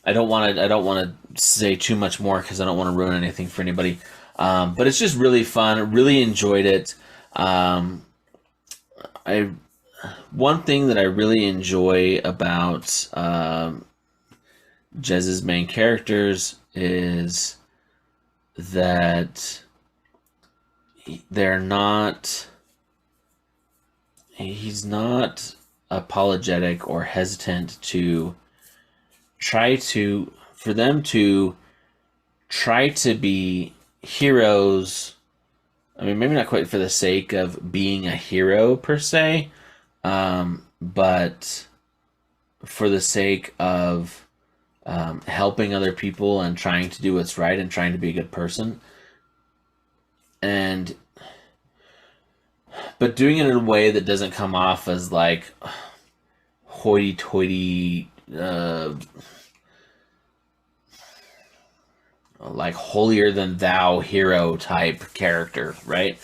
[SPEAKER 1] don't want to say too much more because I don't want to ruin anything for anybody. But it's just really fun. I really enjoyed it. One thing that I really enjoy about Jez's main characters is that he's not apologetic or hesitant to for them to try to be heroes. I mean, maybe not quite for the sake of being a hero per se, but for the sake of helping other people and trying to do what's right and trying to be a good person. But doing it in a way that doesn't come off as like hoity-toity, like holier than thou hero type character, right?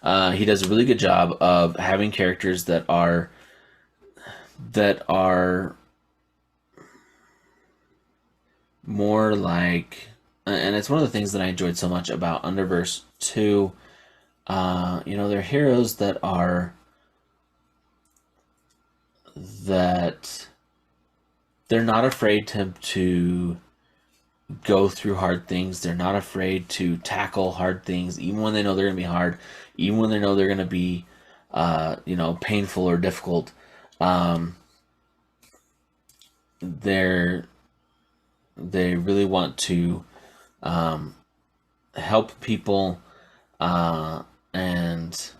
[SPEAKER 1] He does a really good job of having characters that are more like, and it's one of the things that I enjoyed so much about Underverse 2. They're heroes that they're not afraid to go through hard things. They're not afraid to tackle hard things, even when they know they're going to be hard, even when they know they're going to be, painful or difficult. They really want to help people, and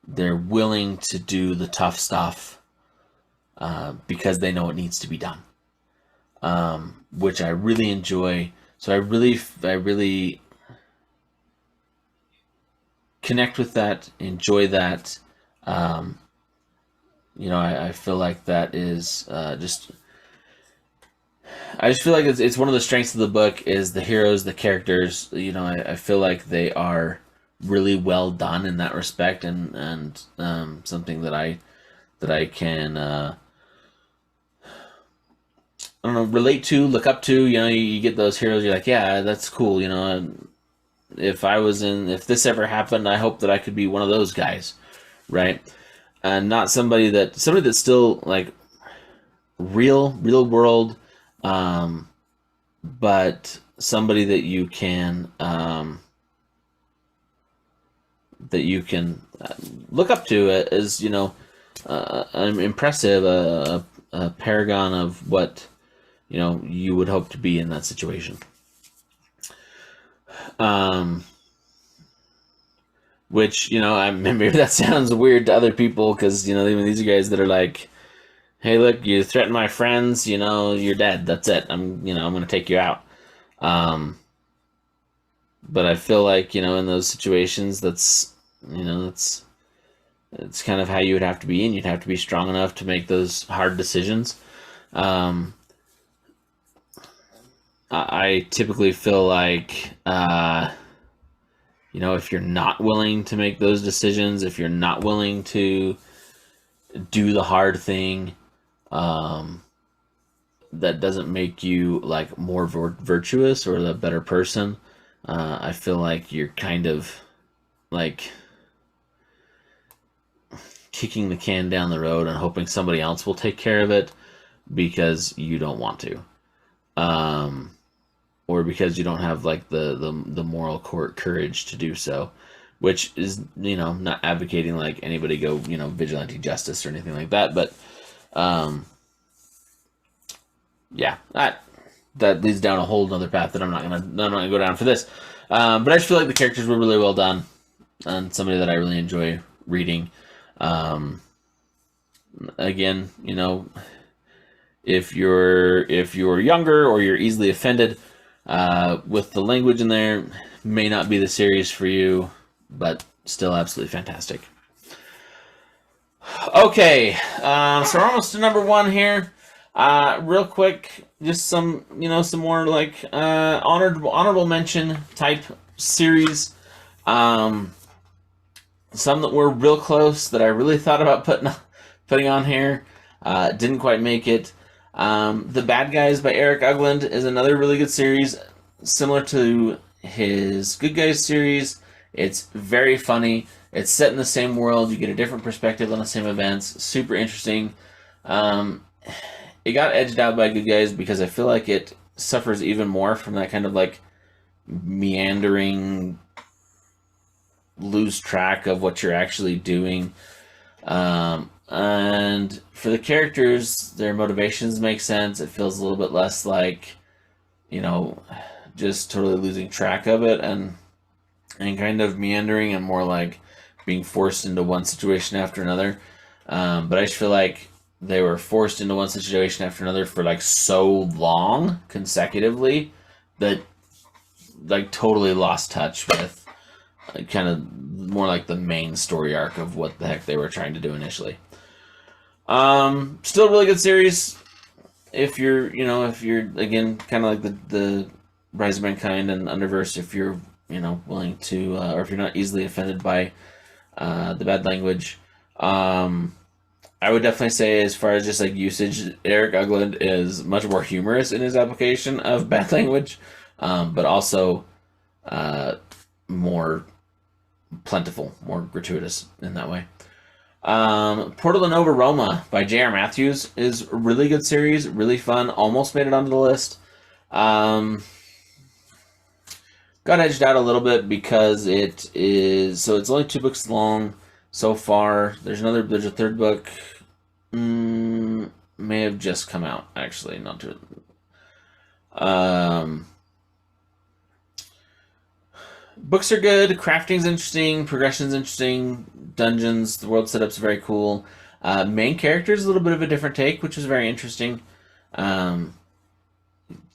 [SPEAKER 1] they're willing to do the tough stuff because they know it needs to be done, which I really enjoy. So I really connect with that, enjoy that. I feel like that is I just feel like it's one of the strengths of the book is the heroes, the characters. I feel like they are really well done in that respect, and something that I can I don't know, relate to, look up to. You get those heroes, you're like, yeah, that's cool. If this ever happened, I hope that I could be one of those guys, right? And not somebody that's still like real world, but somebody that you can look up to as an impressive, a paragon of what you would hope to be in that situation. Which maybe that sounds weird to other people, because these are guys that are like, hey, look, you threaten my friends, you're dead. That's it. I'm going to take you out. But I feel like, in those situations, it's kind of how you would have to be, and you'd have to be strong enough to make those hard decisions. I typically feel like, if you're not willing to make those decisions, if you're not willing to do the hard thing, that doesn't make you like more virtuous or a better person. I feel like you're kind of like kicking the can down the road and hoping somebody else will take care of it because you don't want to, or because you don't have like the moral courage to do so, which is not advocating like anybody go vigilante justice or anything like that, but yeah, that leads down a whole other path that I'm not gonna go down for this. But I just feel like the characters were really well done, and somebody that I really enjoy reading. Again, if you're younger or you're easily offended with the language in there, may not be the series for you, but still absolutely fantastic. Okay, so we're almost to number 1 here. Real quick, just some more like honorable mention type series. Some that were real close that I really thought about putting on here. Didn't quite make it. The Bad Guys by Eric Ugland is another really good series, similar to his Good Guys series. It's very funny. It's set in the same world. You get a different perspective on the same events. Super interesting. It got edged out by Good Guys because I feel like it suffers even more from that kind of like meandering, lose track of what you're actually doing. And for the characters, their motivations make sense. It feels a little bit less like, just totally losing track of it and kind of meandering, and more like being forced into one situation after another. But I just feel like they were forced into one situation after another for like so long consecutively that like totally lost touch with kind of more like the main story arc of what the heck they were trying to do initially. Still a really good series. If you're again kind of like the Rise of Mankind and Underverse, if you're willing to, or if you're not easily offended by the bad language. I would definitely say, as far as just like usage, Eric Ugland is much more humorous in his application of bad language, but also more plentiful, more gratuitous in that way. Portal to Nova Roma by J.R. Matthews is a really good series, really fun, almost made it onto the list. got edged out a little bit because it is, so it's only 2 books long so far. There's a third book, may have just come out, actually, not too. Books are good, crafting's interesting, progression's interesting, dungeons, the world setup's very cool. Main character is a little bit of a different take, which was very interesting.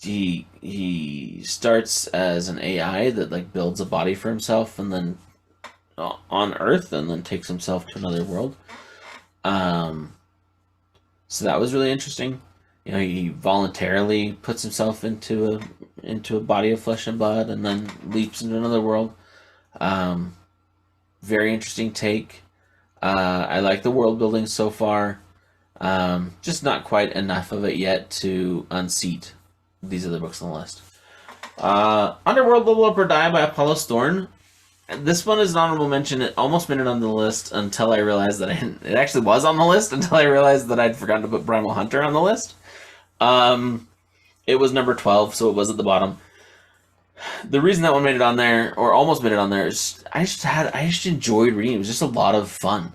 [SPEAKER 1] He starts as an AI that like builds a body for himself, and then on Earth, and then takes himself to another world. So that was really interesting. You know, he voluntarily puts himself into a body of flesh and blood, and then leaps into another world. Very interesting take. I like the world building so far. Just not quite enough of it yet to unseat these other books on the list. Underworld Level Up or Die by Apollos Thorne. This one is an honorable mention. It almost made it on the list until I realized that it actually was on the list until I realized that I'd forgotten to put Primal Hunter on the list. It was number 12, so it was at the bottom. The reason that one made it on there, or almost made it on there, is I just enjoyed reading. It was just a lot of fun.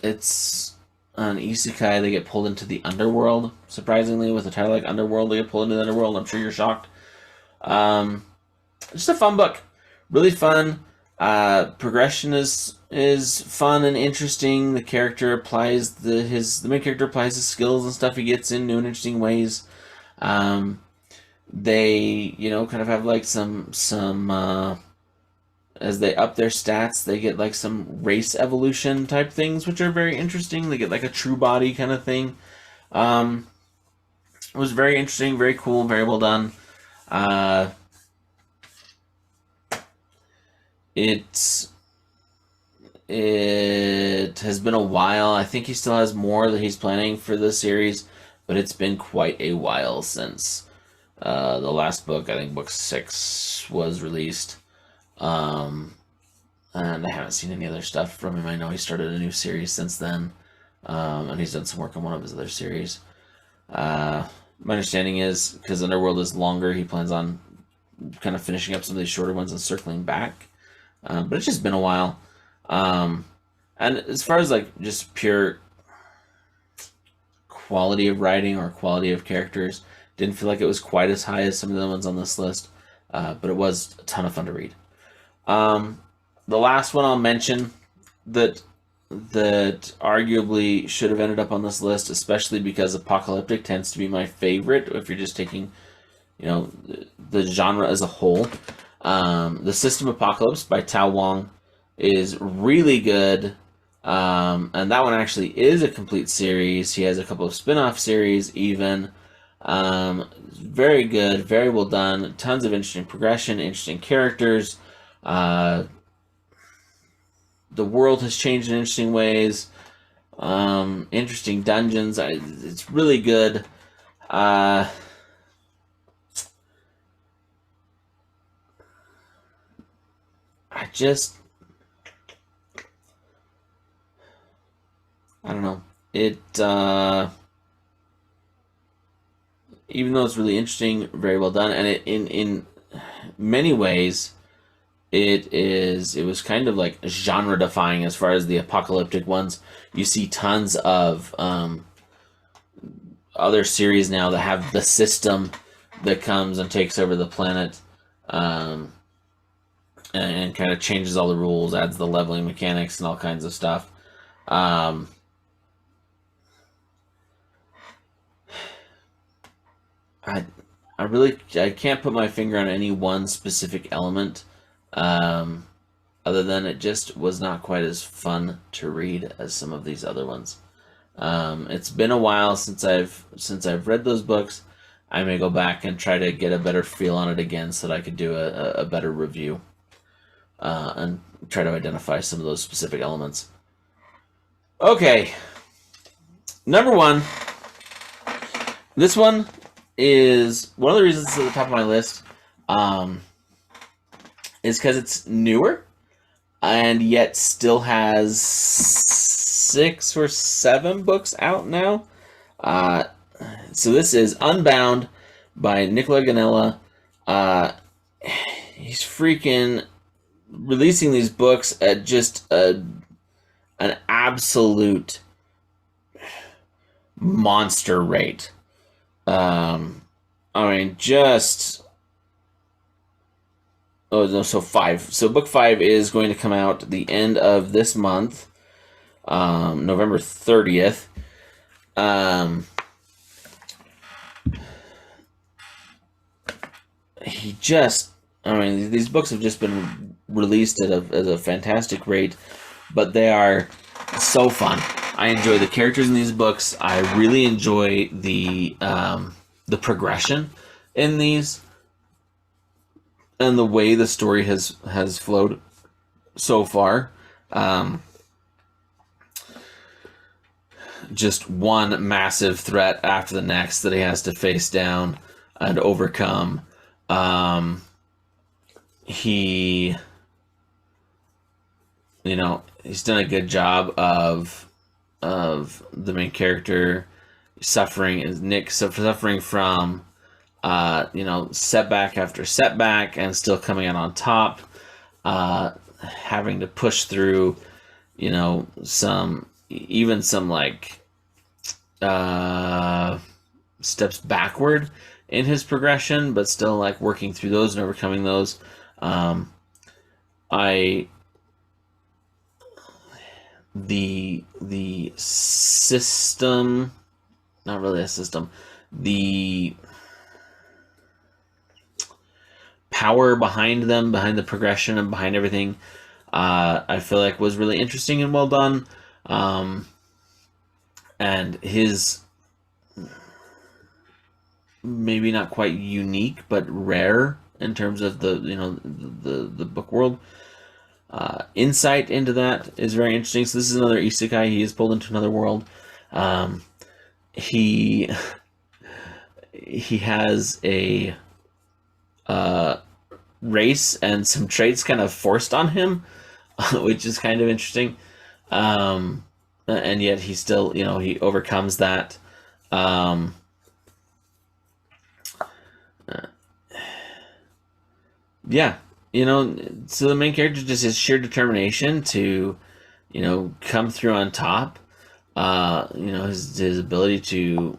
[SPEAKER 1] It's an isekai. They get pulled into the underworld. Surprisingly, with a title like Underworld, they get pulled into the underworld. I'm sure you're shocked. Just a fun book, really fun. Progression is fun and interesting. The character applies the main character applies his skills and stuff he gets in new and interesting ways. They kind of have like some as they up their stats, they get like some race evolution type things, which are very interesting. They get like a true body kind of thing. It was very interesting, very cool, very well done. It has been a while. I think he still has more that he's planning for this series, but it's been quite a while since the last book. I think book 6 was released. And I haven't seen any other stuff from him. I know he started a new series since then, and he's done some work on one of his other series. My understanding is, because Underworld is longer, he plans on kind of finishing up some of these shorter ones and circling back. But it's just been a while. And as far as like just pure quality of writing or quality of characters, didn't feel like it was quite as high as some of the ones on this list, but it was a ton of fun to read. The last one I'll mention that arguably should have ended up on this list, especially because apocalyptic tends to be my favorite if you're just taking, the genre as a whole. The System Apocalypse by Tao Wang is really good, and that one actually is a complete series. He has a couple of spin-off series even. Very good, very well done, tons of interesting progression, interesting characters. The world has changed in interesting ways. Interesting dungeons. It's really good. I don't know. It, even though it's really interesting, very well done, and it in many ways, it was kind of like genre defying as far as the apocalyptic ones. You see tons of other series now that have the system that comes and takes over the planet, and kind of changes all the rules, adds the leveling mechanics and all kinds of stuff. I can't put my finger on any one specific element, other than it just was not quite as fun to read as some of these other ones. It's been a while since I've read those books. I may go back and try to get a better feel on it again so that I could do a better review, and try to identify some of those specific elements. Okay, number 1. This one is one of the reasons it's at the top of my list, is because it's newer and yet still has 6 or 7 books out now. So this is Unbound by Nicola Ganella. He's freaking releasing these books at just an absolute monster rate. I mean, just... Oh, no, so 5. So book 5 is going to come out the end of this month, November 30th. I mean, these books have just been released at a fantastic rate, but they are so fun. I enjoy the characters in these books. I really enjoy the progression in these, and the way the story has flowed so far. Just one massive threat after the next that he has to face down and overcome. He's done a good job of the main character suffering from setback after setback and still coming out on top, having to push through some steps backward in his progression, but still like working through those and overcoming those. The system, not really a system, the power behind the progression and behind everything, I feel like was really interesting and well done. And his maybe not quite unique, but rare in terms of the book world. Insight into that is very interesting. So this is another isekai. He is pulled into another world. He has a race and some traits kind of forced on him, which is kind of interesting. And yet he still, he overcomes that. Yeah, so the main character just has sheer determination to, come through on top. His ability to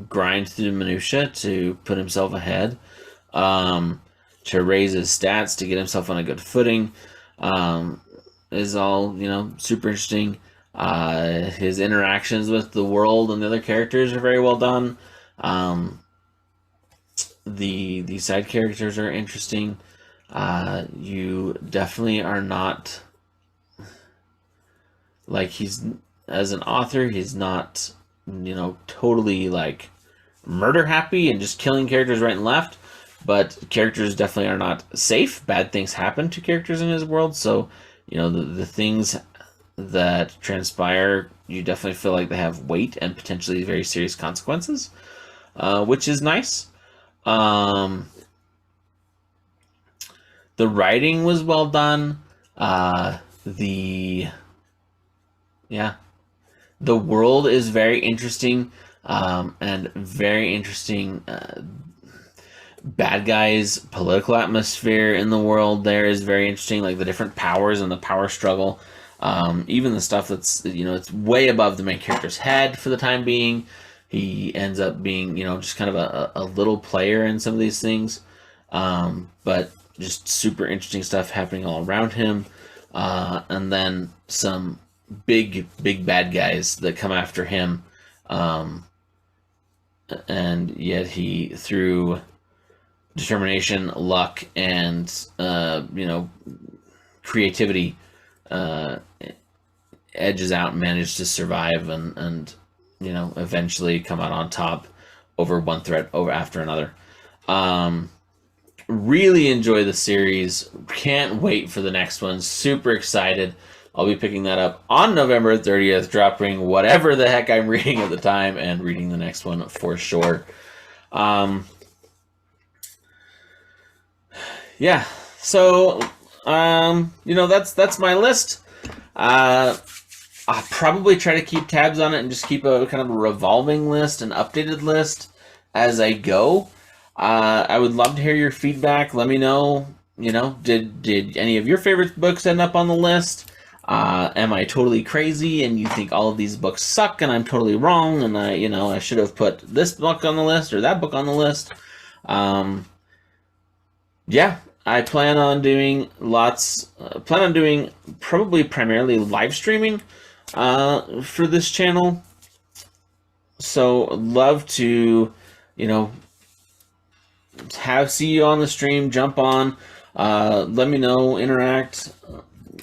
[SPEAKER 1] grind through the minutia to put himself ahead, to raise his stats to get himself on a good footing, is all, super interesting. His interactions with the world and the other characters are very well done. The side characters are interesting. You definitely are not, like, as an author, he's not, totally like murder happy and just killing characters right and left, but characters definitely are not safe. Bad things happen to characters in his world, so the things that transpire, you definitely feel like they have weight and potentially very serious consequences, which is nice. The writing was well done. The world is very interesting, and very interesting. Bad guys, political atmosphere in the world there is very interesting, like the different powers and the power struggle. Even the stuff that's, it's way above the main character's head for the time being. He ends up being, just kind of a little player in some of these things. But just super interesting stuff happening all around him. And then some big bad guys that come after him. And yet he, through determination, luck, and, creativity, edges out and manages to survive and eventually come out on top over one threat after another. Really enjoy the series. Can't wait for the next one. Super excited. I'll be picking that up on November 30th, dropping whatever the heck I'm reading at the time and reading the next one for sure. Yeah, so that's my list. I'll probably try to keep tabs on it and just keep a kind of a revolving list, an updated list as I go. I would love to hear your feedback. Let me know, did any of your favorite books end up on the list? Am I totally crazy and you think all of these books suck and I'm totally wrong and I should have put this book on the list or that book on the list? Yeah, I plan on doing probably primarily live streaming for this channel. So love to, see you on the stream, jump on, let me know, interact.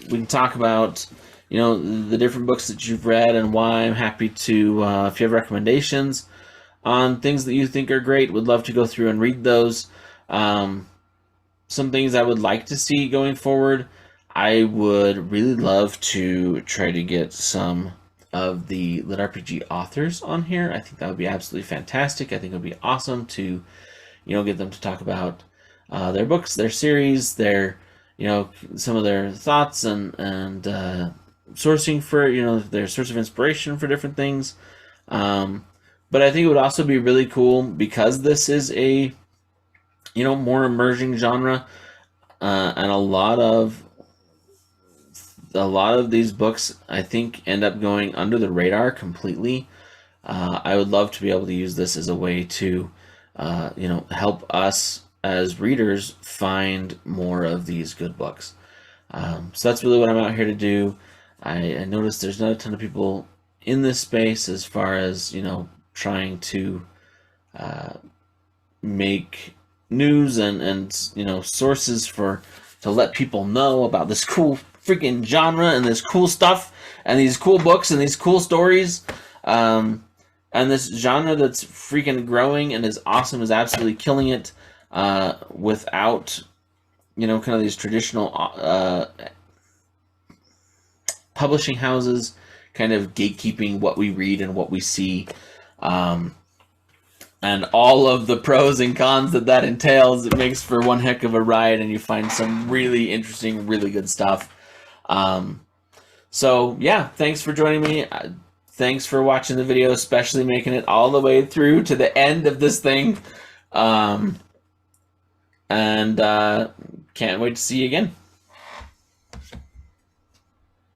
[SPEAKER 1] We can talk about, the different books that you've read and why. I'm happy to, if you have recommendations on things that you think are great, would love to go through and read those. Some things I would like to see going forward, I would really love to try to get some of the LitRPG authors on here. I think that would be absolutely fantastic. I think it would be awesome to, get them to talk about their books, their series, their, some of their thoughts and sourcing for, their source of inspiration for different things. But I think it would also be really cool because this is a, more emerging genre, and a lot of these books, I think, end up going under the radar completely. I would love to be able to use this as a way to, help us as readers find more of these good books. So that's really what I'm out here to do. I noticed there's not a ton of people in this space as far as, trying to make news and sources to let people know about this cool freaking genre and this cool stuff and these cool books and these cool stories, and this genre that's freaking growing and is awesome, is absolutely killing it, without kind of these traditional publishing houses kind of gatekeeping what we read and what we see, and all of the pros and cons that entails. It makes for one heck of a ride, and you find some really interesting, really good stuff. So yeah, thanks for joining me. Thanks for watching the video, especially making it all the way through to the end of this thing. And can't wait to see you again.